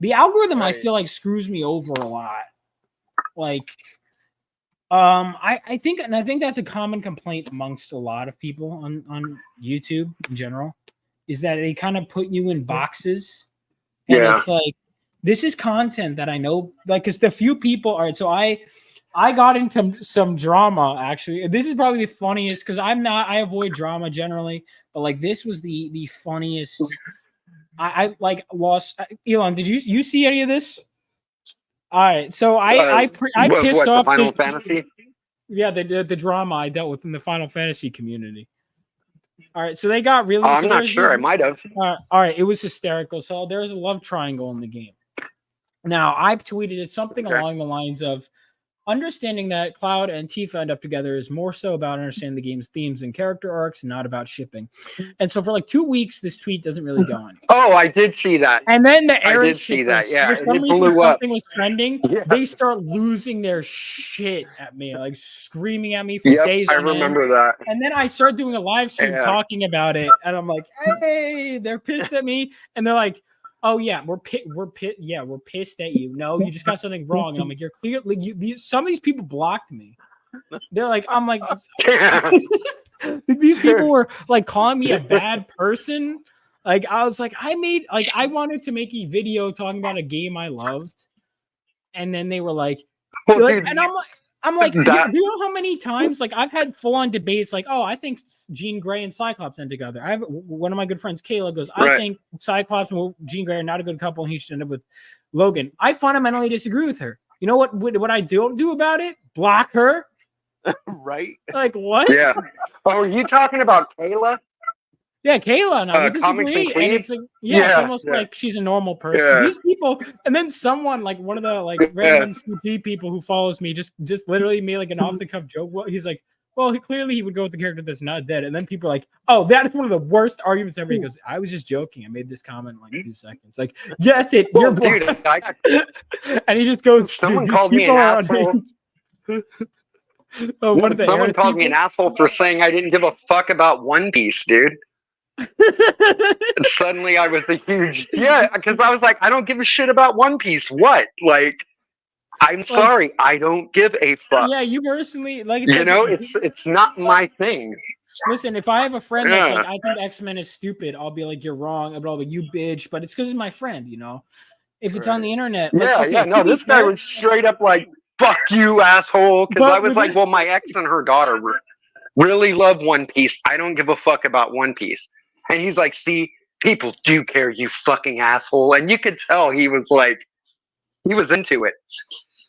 The algorithm, Right. I feel like, screws me over a lot. Like, I think that's a common complaint amongst a lot of people on YouTube in general, is that they kind of put you in boxes, and it's like, this is content that I know, like, because the few people, all right, so I got into some drama, actually. This is probably the funniest, because I avoid drama generally, but like this was the funniest. I like lost. Elon, did you see any of this? All right, so I pissed off the Final this, Fantasy. Yeah, the drama I dealt with in the Final Fantasy community. All right, so they got really. I'm not sure. I might have. All right, it was hysterical. So there's a love triangle in the game. Now, I tweeted something along the lines of, understanding that Cloud and Tifa end up together is more so about understanding the game's themes and character arcs, not about shipping. And so for like 2 weeks, this tweet doesn't really go on. Oh, I did see that. And then the I did see that. Yeah, for some reason, something was trending. Yeah. They start losing their shit at me, like screaming at me for days. I remember that. And then I start doing a live stream talking about it, and I'm like, "Hey, they're pissed at me," and they're like, "Oh yeah, we're pissed at you. No, you just got something wrong." And I'm like, "You're clear." Like, some of these people blocked me. They're like, I'm like, these people were like calling me a bad person. Like, I was like, I wanted to make a video talking about a game I loved, and then they were like, and I'm like, do you know how many times, like, I've had full-on debates, like, oh, I think Jean Grey and Cyclops end together. I have one of my good friends, Kayla, goes, I think Cyclops and Jean Grey are not a good couple, and he should end up with Logan. I fundamentally disagree with her. You know what I don't do about it? Block her. Right? Like, what? Yeah. Oh, are you talking about Kayla? Yeah, Kayla. No, we disagree. And it's like, it's almost like she's a normal person. Yeah. These people, and then someone, like one of the like random CP people who follows me, just literally made like an off the cuff joke. Well, he's like, well, clearly he would go with the character that's not dead. And then people are like, oh, that is one of the worst arguments ever. He goes, I was just joking. I made this comment in like 2 seconds. Like, yes, you're dude. And he just goes, someone called me an asshole. Someone called me an asshole for saying I didn't give a fuck about One Piece, dude. And suddenly I was a huge because I was like, I don't give a shit about One Piece. What? Like, I'm sorry, I don't give a fuck. Yeah, you personally like, it's not my thing. Listen, if I have a friend that's like, I think X-Men is stupid, I'll be like, you're wrong. I'll be like, you bitch, but it's because it's my friend, you know. If it's on the internet, no, this guy was straight up like, fuck you, asshole. Because I was like, well, my ex and her daughter really love One Piece. I don't give a fuck about One Piece. And he's like, see, people do care, you fucking asshole. And you could tell he was like, he was into it.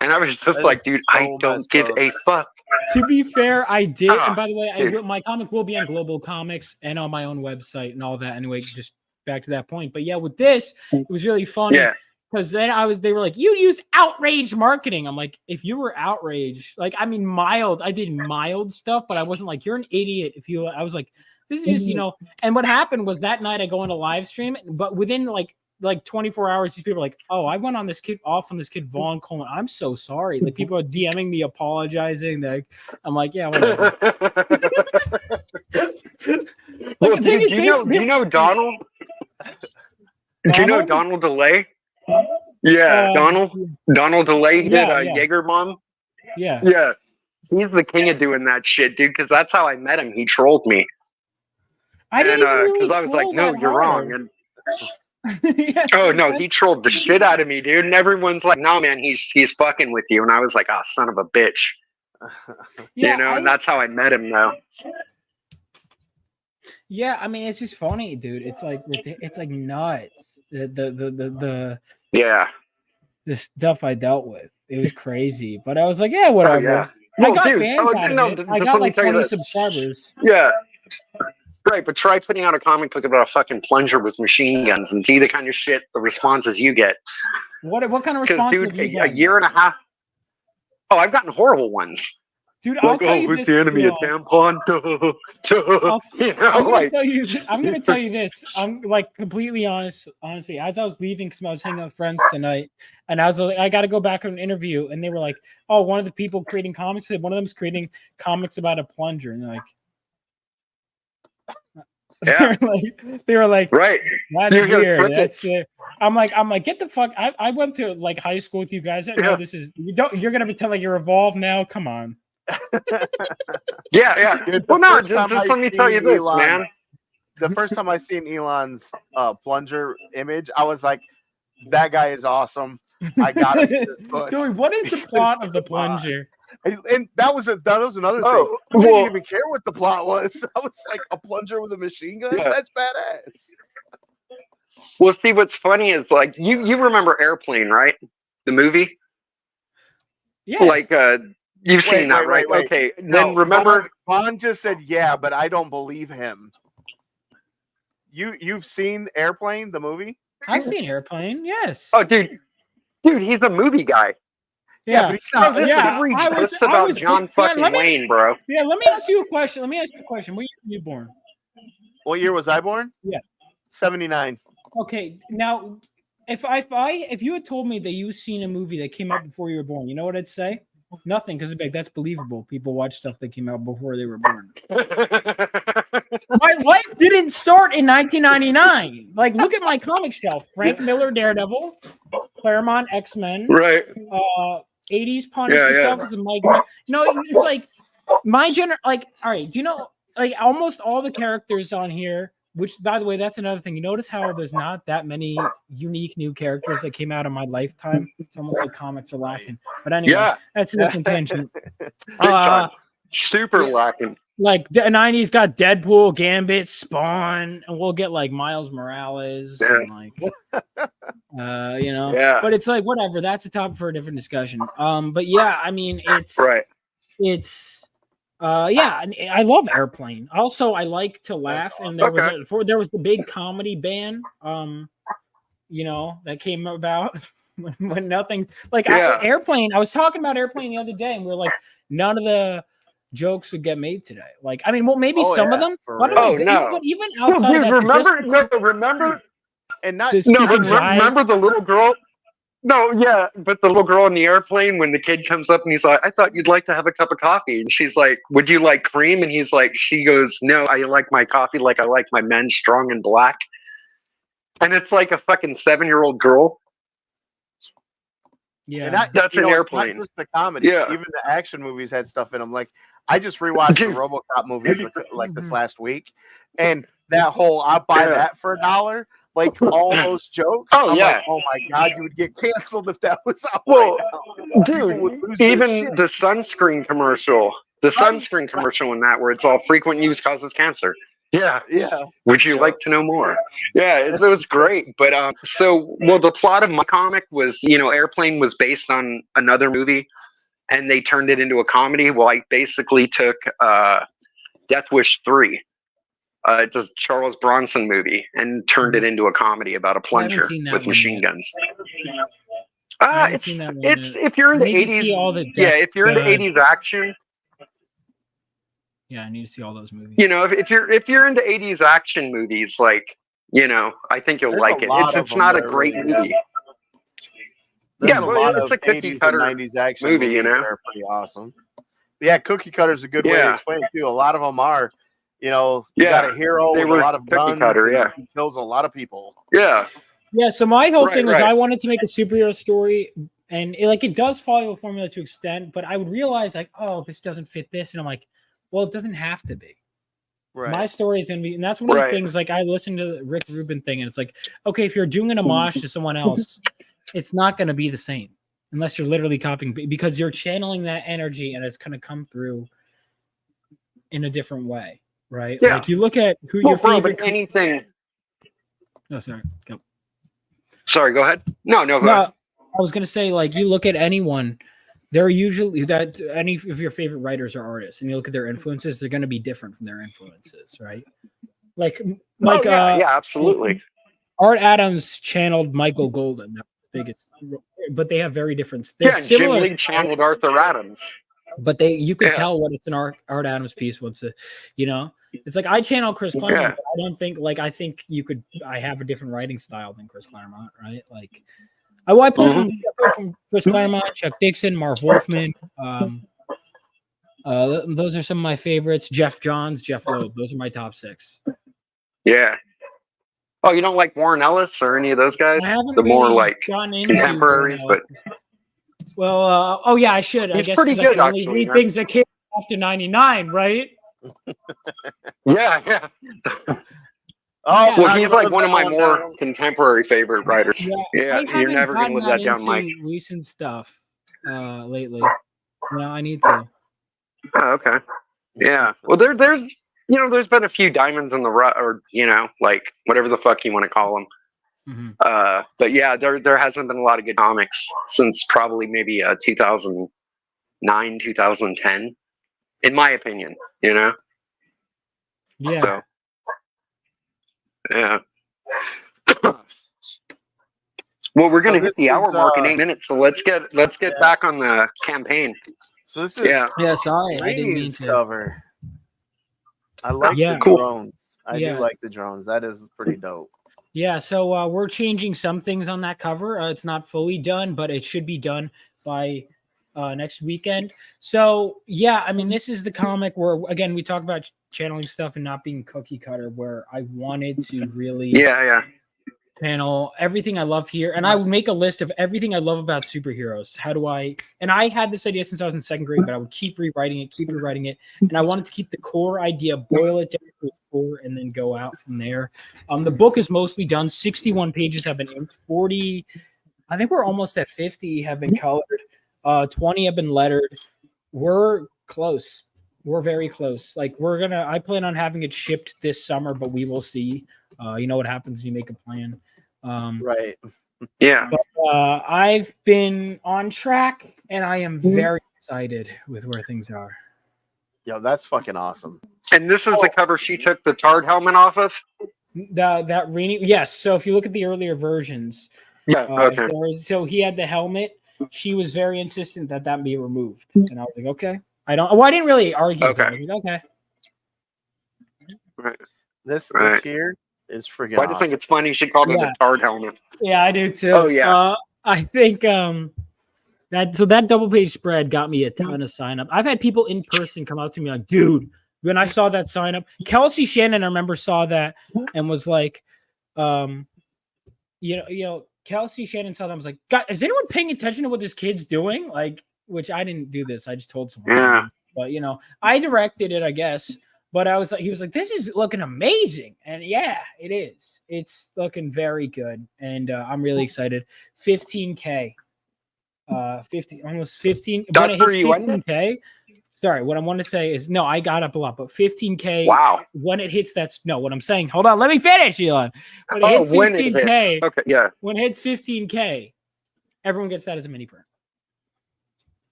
And I was just like, dude, I don't give a fuck. To be fair, I did. And by the way, my comic will be on Global Comics and on my own website and all that. Anyway, just back to that point. But yeah, with this, it was really funny. Yeah. Because then they were like, you use outrage marketing. I'm like, if you were outraged, like, I mean, I did mild stuff, but I wasn't like, you're an idiot. I was like, this is just, and what happened was that night I go on a live stream, but within like 24 hours, these people are like, oh, I went on this kid Vaughn Coleman. I'm so sorry. Like, people are DMing me, apologizing. Like, I'm like, yeah, whatever. Well, do you know Donald? Do you know Donald DeLay? Yeah, Donald DeLay did Jaeger Bomb. Yeah. Yeah. He's the king of doing that shit, dude, because that's how I met him. He trolled me. I didn't even because I was like, no, you're wrong. And oh no, he trolled the shit out of me, dude. And everyone's like, no, man, he's fucking with you. And I was like, oh, son of a bitch. And that's how I met him, though. Yeah, I mean, it's just funny, dude. It's like nuts. The stuff I dealt with, it was crazy. But I was like, yeah, whatever. Oh, yeah. I got fans I got like 20 subscribers. Yeah. Right, but try putting out a comic book about a fucking plunger with machine guns and see the kind of shit, the responses you get. What kind of responses? Dude, a year and a half. Oh, I've gotten horrible ones. Dude, I'll tell you this. The enemy a tampon? I'm gonna tell you this. I'm like completely honestly, as I was leaving, because I was hanging out with friends tonight, and I was like, I got to go back on an interview, and they were like, "Oh, one of the people creating comics said one of them's creating comics about a plunger," and they're like, Yeah. they were like, right. That's weird. That's it. I'm like, get the fuck. I went to like high school with you guys. I know this is you're gonna pretend like you're evolved now. Come on. Yeah. Well, no, just let me tell you this, man. The first time I seen Elon's plunger image, I was like, that guy is awesome. I gotta see this book. Joey, what is the plot of the plunger? And that was another thing. I didn't even care what the plot was. I was like, a plunger with a machine gun? Yeah. That's badass. Well, see, what's funny is like you remember Airplane, right? The movie? Yeah. Like you've seen that, right? Wait. Okay. Then remember Vaughn just said yeah, but I don't believe him. You've seen Airplane, the movie? I've seen Airplane, yes. Oh, dude, he's a movie guy. Yeah, but he's not. This could read books about John fucking Wayne, bro. Yeah, let me ask you a question. What year were you born? What year was I born? Yeah. 79. Okay, now if you had told me that you've seen a movie that came out before you were born, you know what I'd say? Nothing, because like that's believable. People watch stuff that came out before they were born. My life didn't start in 1999. Like, look at my comic shelf: Frank Miller, Daredevil, Claremont, X-Men, right? 80s Punisher stuff is Mike. No, it's like my like. All right, do you know like almost all the characters on here? Which, by the way, that's another thing. You notice how there's not that many unique new characters that came out in my lifetime. It's almost like comics are lacking. But anyway, that's a different tangent. Super lacking. Like the 90s got Deadpool, Gambit, Spawn, and we'll get like Miles Morales and like you know. Yeah. But it's like whatever. That's a topic for a different discussion. But yeah, I mean it's I love Airplane. Also, I like to laugh, and there was the big comedy ban, you know, that came about when nothing like Airplane. I was talking about Airplane the other day, and we were like, none of the jokes would get made today. Like, I mean, well, maybe some of them. But even outside of that, remember, and not remember the little girl. No, yeah, but the little girl in the airplane, when the kid comes up and he's like, I thought you'd like to have a cup of coffee. And she's like, would you like cream? And he's like, she goes, no, I like my coffee like I like my men strong and black. And it's like a fucking 7-year-old girl. Yeah, that's an Airplane. Not just the comedy. Yeah. Even the action movies had stuff in them. Like, I just rewatched the RoboCop movies like this last week. And that whole, I'll buy that for $1. Like all those jokes. Oh, like, oh my God, you would get canceled if that was out. Well, dude, even the sunscreen commercial, in that where it's all frequent use causes cancer. Yeah. Would you like to know more? Yeah, it was great. But the plot of my comic was, you know, Airplane was based on another movie, and they turned it into a comedy. Well, I basically took Death Wish 3. It's a Charles Bronson movie, and turned it into a comedy about a plunger with machine guns. It's if you're in the 80s, if you're into 80s action. Yeah, I need to see all those movies. You know, if you're into 80s action movies, like, you know, I think you'll like it. It's not a great movie. Yeah, it's a cookie cutter 90s action movie, you know. They're pretty awesome. But yeah, cookie cutter is a good way to explain it too. A lot of them are. You know, you got a hero with a lot of guns. He kills a lot of people. Yeah. So my whole thing was I wanted to make a superhero story, and it does follow a formula to an extent, but I would realize like, oh, this doesn't fit this, and I'm like, well, it doesn't have to be. Right. My story is gonna be, and that's one of the things. Like I listened to the Rick Rubin thing, and it's like, okay, if you're doing an homage to someone else, it's not gonna be the same unless you're literally copying, because you're channeling that energy, and it's gonna come through in a different way. Right. Yeah. Like you look at who your favorite anything. No, sorry. Go. Sorry, go ahead. No, go ahead. I was gonna say, like, you look at anyone, they're usually any of your favorite writers or artists, and you look at their influences, they're gonna be different from their influences, right? Absolutely. Art Adams channeled Michael Golden, that was the biggest, but they have very different. Jim Lee channeled Arthur Adams. But you could tell what it's an Art Adams piece. What's it, you know? It's like I channel Chris Claremont, but I don't think I think I have a different writing style than Chris Claremont, right? Like I pull from Chris Claremont, Chuck Dixon, Marv Wolfman. Those are some of my favorites. Jeff Johns, Jeff Loeb. Those are my top 6. Yeah. Oh, you don't like Warren Ellis or any of those guys? I haven't The more really like gotten into contemporaries, but well, oh yeah, I should. he's I guess pretty 'cause good, I can only actually. read things that came after 99, right? Yeah. Oh, Well, not he's gonna like live one of that my one more down. contemporary favorite writers. Yeah, Yeah, I you're haven't never gonna gotten live that that down, into Mike. recent stuff lately. No, I need to. Oh, okay. Yeah. Well, there's there's been a few diamonds in the rough, or like whatever the fuck you want to call them. Mm-hmm. But yeah, there hasn't been a lot of good comics since probably maybe 2009, 2010, in my opinion. Yeah. So, yeah. Well, we're gonna hit the hour mark in 8 minutes, so let's get back on the campaign. So this is Yeah, sorry, I didn't mean Ray's to. cover. I like the Cool. drones. I do like the drones. That is pretty dope. Yeah, so we're changing some things on that cover. It's not fully done, but it should be done by next weekend. So yeah, I mean, this is the comic where again we talk about channeling stuff and not being cookie cutter. Where I wanted to really channel everything I love here, and I would make a list of everything I love about superheroes. How do I? And I had this idea since I was in second grade, but I would keep rewriting it, and I wanted to keep the core idea, boil it down to a core, and then go out from there. The book is mostly done. 61 pages have been inked. 40, I think we're almost at 50 have been colored. 20 have been lettered. We're close. We're very close. Like I plan on having it shipped this summer, but we will see. You know what happens when you make a plan. Right. Yeah. But, I've been on track, and I am very excited with where things are. Yo, that's fucking awesome. And this is the cover she took the tarred helmet off of? Yes. So if you look at the earlier versions, okay. So he had the helmet. She was very insistent that be removed, and I was like, okay. I didn't really argue. Okay. I was like, okay. Right. This here is friggin' Well, I just think it's funny she called it a tarred helmet. Yeah, I do too. Oh yeah. I think that double page spread got me a ton of sign up. I've had people in person come up to me like, dude, when I saw that sign up, Kelsey Shannon, I remember saw that and was like, Kelsey Shannon saw that and was like, God, is anyone paying attention to what this kid's doing? Like, which I didn't do this. I just told someone. Yeah. But I directed it, I guess. But he was like, this is looking amazing. And yeah, it is. It's looking very good. And I'm really excited. 15K. Almost 15. That's where you ended? 15K. Sorry, what I want to say is, no, I got up a lot, but 15K. Wow. When it hits what I'm saying, hold on, let me finish, Elon. When it hits 15K. Okay, yeah. When it hits 15K, everyone gets that as a mini print.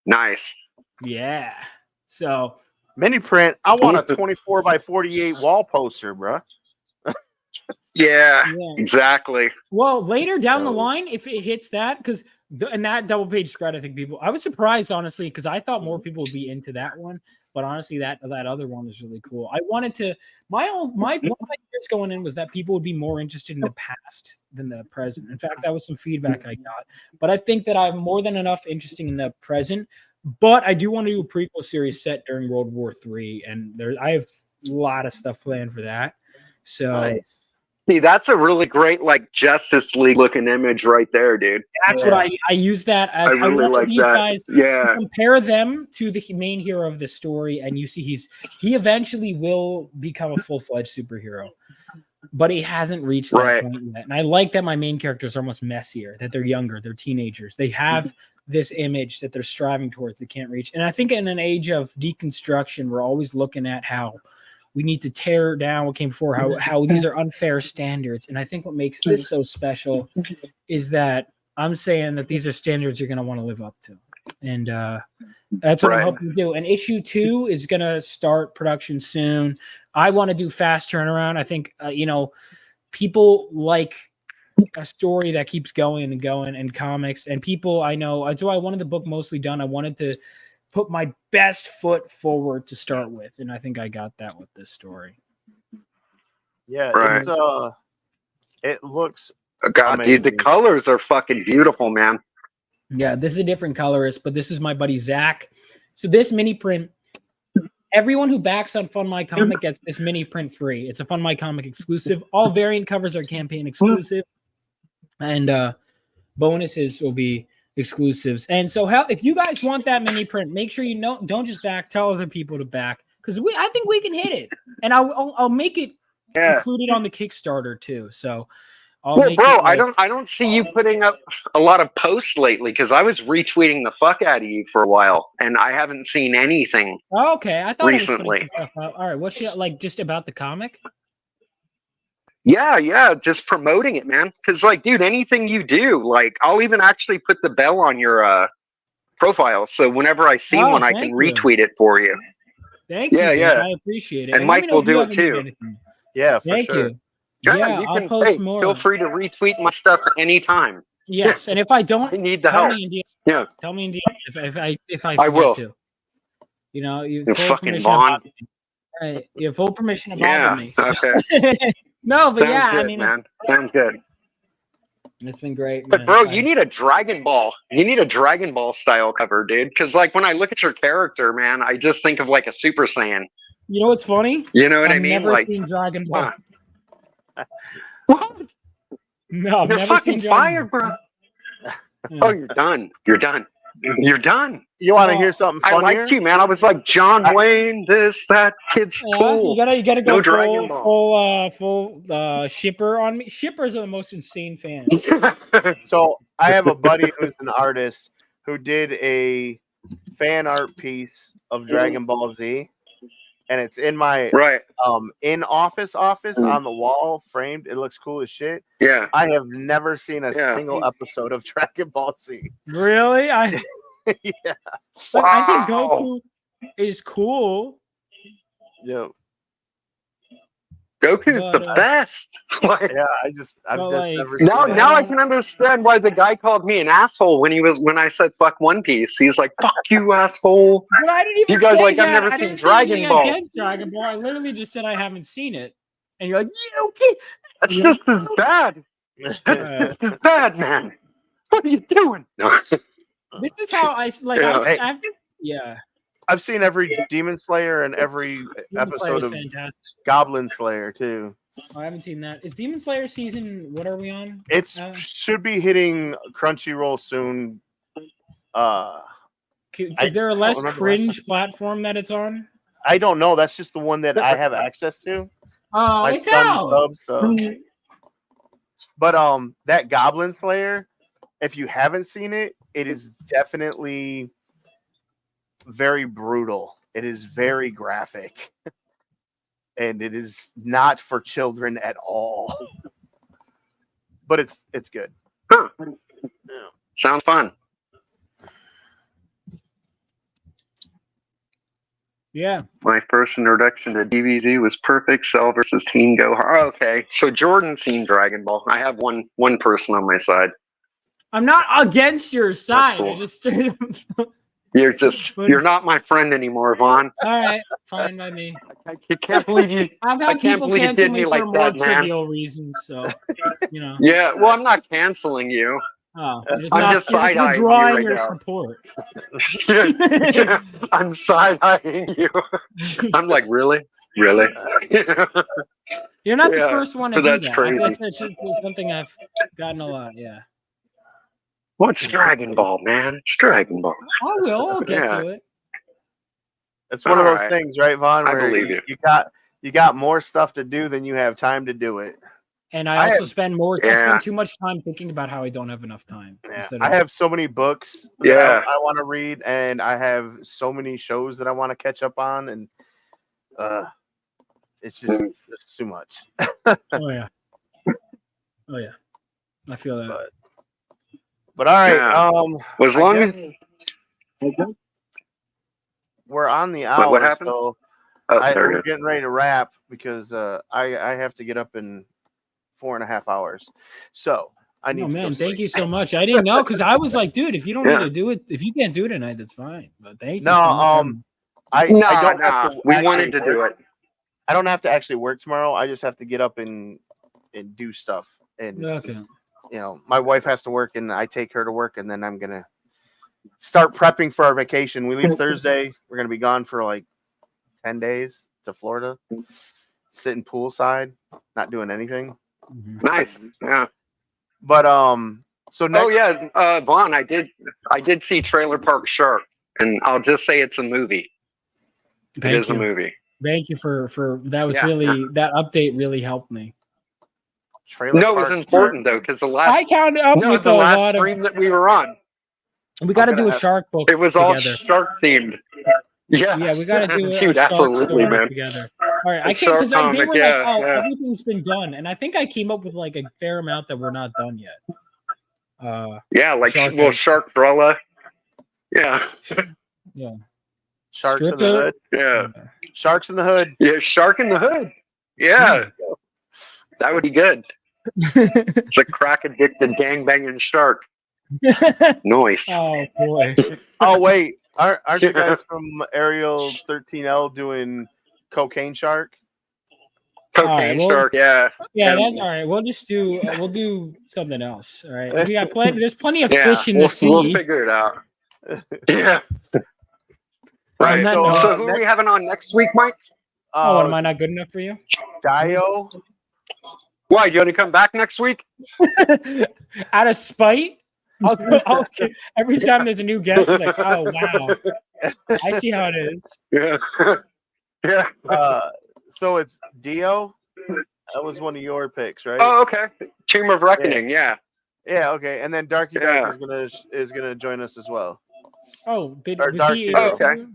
Nice. Yeah. So mini print. I want a 24 by 48 wall poster, bro. Yeah, exactly. Well, later down the line, if it hits that, because and that double page spread, I think I was surprised, honestly, because I thought more people would be into that one. But honestly, that other one was really cool. I wanted to one of my ideas going in was that people would be more interested in the past than the present. In fact, that was some feedback I got. But I think that I'm more than enough interested in the present. But I do want to do a prequel series set during World War III, and I have a lot of stuff planned for that. So. Nice. See, that's a really great, like, Justice League looking image right there, dude. That's what I use that as. I really like these that. Guys compare them to the main hero of the story, and you see he eventually will become a full-fledged superhero, but he hasn't reached that point yet. And I like that my main characters are almost messier, that they're younger, they're teenagers. They have this image that they're striving towards they can't reach. And I think in an age of deconstruction, we're always looking at how we need to tear down what came before, how these are unfair standards. And I think what makes this so special is that I'm saying that these are standards you're going to want to live up to. And that's what I'm hoping to do. And issue 2 is going to start production soon. I want to do fast turnaround. I think, people like a story that keeps going and going in comics. And people I know, that's why I wanted the book mostly done. I wanted to put my best foot forward to start with, and I think I got that with this story. Yeah, it's it looks amazing. Dude, the colors are fucking beautiful, man. Yeah, this is a different colorist, but this is my buddy Zach. So this mini print Everyone who backs on Fun My Comic gets this mini print free. It's a Fun My Comic exclusive. All variant covers are campaign exclusive, and bonuses will be exclusives. And so, if you guys want that mini print, make sure you don't just back. Tell other people to back because I think we can hit it, and I'll make it included on the Kickstarter too. So. Bro, I don't see you putting up a lot of posts lately because I was retweeting the fuck out of you for a while, and I haven't seen anything. Oh, okay, I thought recently. I was stuff up. All right, what's like just about the comic? Yeah, just promoting it, man. Because dude, anything you do, I'll even actually put the bell on your profile, so whenever I see one, I can retweet it for you. Thank you. Yeah, I appreciate it. And Mike will do it too. Yeah, for Thank sure. you. Yeah, I'll post more. Feel free to retweet my stuff anytime. Yes, and if I don't, I need the help. Tell me in DM if I I will. To. You know, you fucking Vaughn. Right, you have full permission to bother me. So. Okay. No, but Sounds yeah, good, I mean, man. Sounds good. It's been great, but bro, you need a Dragon Ball. You need a Dragon Ball style cover, dude. Because when I look at your character, man, I just think of a Super Saiyan. You know what's funny? You know what I mean? I've never seen Dragon Ball. What? No, I've You're never fucking seen fired, bro. Yeah. Oh, you're done. You're done. You're done. You want to hear something funnier? I liked you, man. I was like, John Wayne, that kid's cool. You gotta go no full shipper on me. Shippers are the most insane fans. So I have a buddy who's an artist who did a fan art piece of Dragon Ball Z. And it's in my in office on the wall framed. It looks cool as shit. Yeah. I have never seen a single episode of Dragon Ball Z. Really? Yeah. But I think Goku is cool. Yeah. Goku's the best. Yeah, I've just never seen now I can understand why the guy called me an asshole when I said fuck One Piece. He's like, fuck you, asshole. But I didn't even you guys say I've never seen Dragon Ball. Against Dragon Ball. I literally just said I haven't seen it. And you're like, yeah, okay. That's just as bad. That's just as bad, man. What are you doing? No. This is how I I've seen every Demon Slayer and every episode of Goblin Slayer too. I haven't seen that. Is Demon Slayer season? What are we on? It should be hitting Crunchyroll soon. Is there a less cringe platform that it's on? I don't know. That's just the one that I have access to. Oh, my it's out. So. But that Goblin Slayer, if you haven't seen it, it is definitely very brutal. It is very graphic. And it is not for children at all. But it's good. Huh. Yeah. Sounds fun. Yeah. My first introduction to DBZ was Perfect Cell versus Teen Go. Oh, okay. So Jordan's seen Dragon Ball. I have one person on my side. I'm not against your side. Cool. I just straight up You're not my friend anymore, Vaughn. All right, fine by me. I can't believe you. I've had people cancel me for more trivial reasons, so you know. Yeah, well, I'm not canceling you. Oh, I'm just side-eyeing withdrawing you your right support. Yeah, I'm side-eyeing you. I'm like, really? You're not the first one to do that's that. crazy. That's something I've gotten a lot. Yeah. What's Dragon Ball, man? It's Dragon Ball. I'll get to it. It's one of those things, right, Vaughn? I believe you. You got more stuff to do than you have time to do it. And I also spend too much time thinking about how I don't have enough time. Yeah. I have so many books that I want to read, and I have so many shows that I want to catch up on, and it's just too much. Oh yeah. I feel that. But all right, as long as we're on the hour, what happened? So we're getting ready to wrap because I have to get up in 4.5 hours. So I need. Oh man, to thank you so much. I didn't know because I was like, dude, if you don't need to do it, if you can't do it tonight, that's fine. But thank you. No, so much. I don't have to. We wanted to do it. I don't have to actually work tomorrow. I just have to get up and do stuff. And you know, my wife has to work, and I take her to work, and then I'm gonna start prepping for our vacation. We leave Thursday. We're gonna be gone for like 10 days to Florida, sitting poolside, not doing anything. Nice. Yeah. But so next, oh yeah, Vaughn, I did see Trailer Park Shark, and I'll just say it's a movie. It is a movie. Thank you for that. Was Yeah, really that update really helped me. No, it was important though, because the last I counted up with the a last lot stream that we were on, we got to do a shark book. it was all shark themed. Yeah, we got to do a dude, shark absolutely, story man. together. All right, I can't Shark because they comic, were yeah, like, "Oh, yeah. everything's been done," and I think I came up with like a fair amount that we're not done yet. Yeah, like Shark Sharkbrella. Yeah. Yeah. Sharks in the Hood. Yeah. Sharks in the Hood. Yeah, Shark in the Hood. Yeah. That would be good. It's a crack addicted gangbanging shark. Nice. Oh boy. Oh wait, aren't you guys from Ariel 13L doing Cocaine Shark? Cocaine Shark, yeah. Yeah, that's all right. We'll just do we'll do something else. All right. We got plenty. There's plenty of fish in the sea. We'll figure it out. Yeah. Right. So who are we having on next week, Mike? What, am I not good enough for you? Dio. Why? Do you want to come back next week? Out of spite? I'll, every time there's a new guest, I'm like, oh wow, I see how it is. Yeah. Yeah. So it's Dio. That was one of your picks, right? Oh, okay. Tomb of Reckoning. Yeah. Yeah. Okay. And then Darky Dark is gonna join us as well. Oh, was he? Oh, okay.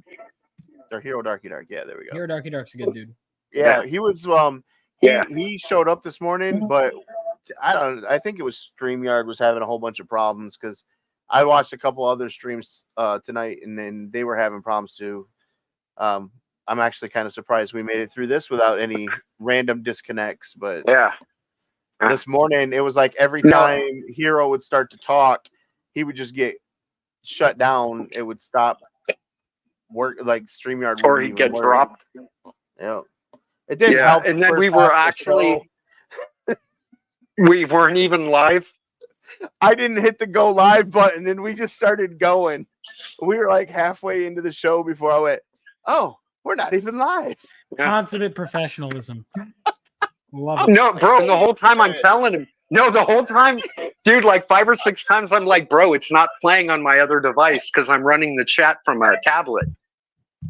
Or Hero Darky Dark. Yeah, there we go. Hero Darky Dark's a good dude. Yeah, he was. He showed up this morning, but I think it was StreamYard was having a whole bunch of problems because I watched a couple other streams tonight, and then they were having problems too. I'm actually kind of surprised we made it through this without any random disconnects. But this morning it was like every time Hero would start to talk, he would just get shut down. It would stop work, like StreamYard, or he'd get dropped. Yeah. It didn't help. And then we were actually we weren't even live. I didn't hit the go live button and we just started going. We were like halfway into the show before I went, oh, we're not even live. Consummate professionalism. Love it. No, bro, and the whole time I'm telling him, the whole time, dude, like 5 or 6 times I'm like, bro, it's not playing on my other device because I'm running the chat from a tablet.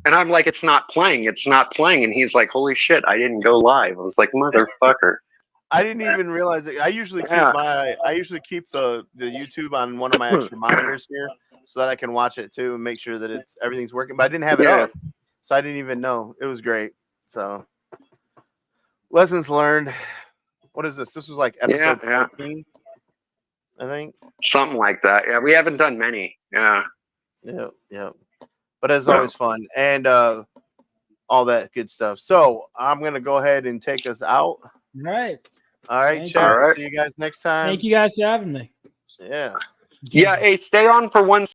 And I'm like, it's not playing. And he's like, holy shit, I didn't go live. I was like, motherfucker. I didn't even realize it. I usually keep the YouTube on one of my extra monitors here so that I can watch it too and make sure that everything's working. But I didn't have it up, so I didn't even know. It was great. So lessons learned. What is this? This was like episode 14, I think. Something like that. Yeah, we haven't done many. Yeah. Yeah. But it's always fun and all that good stuff. So I'm gonna go ahead and take us out. All right, chat. See you guys next time. Thank you guys for having me. Yeah. Yeah. Hey, stay on for one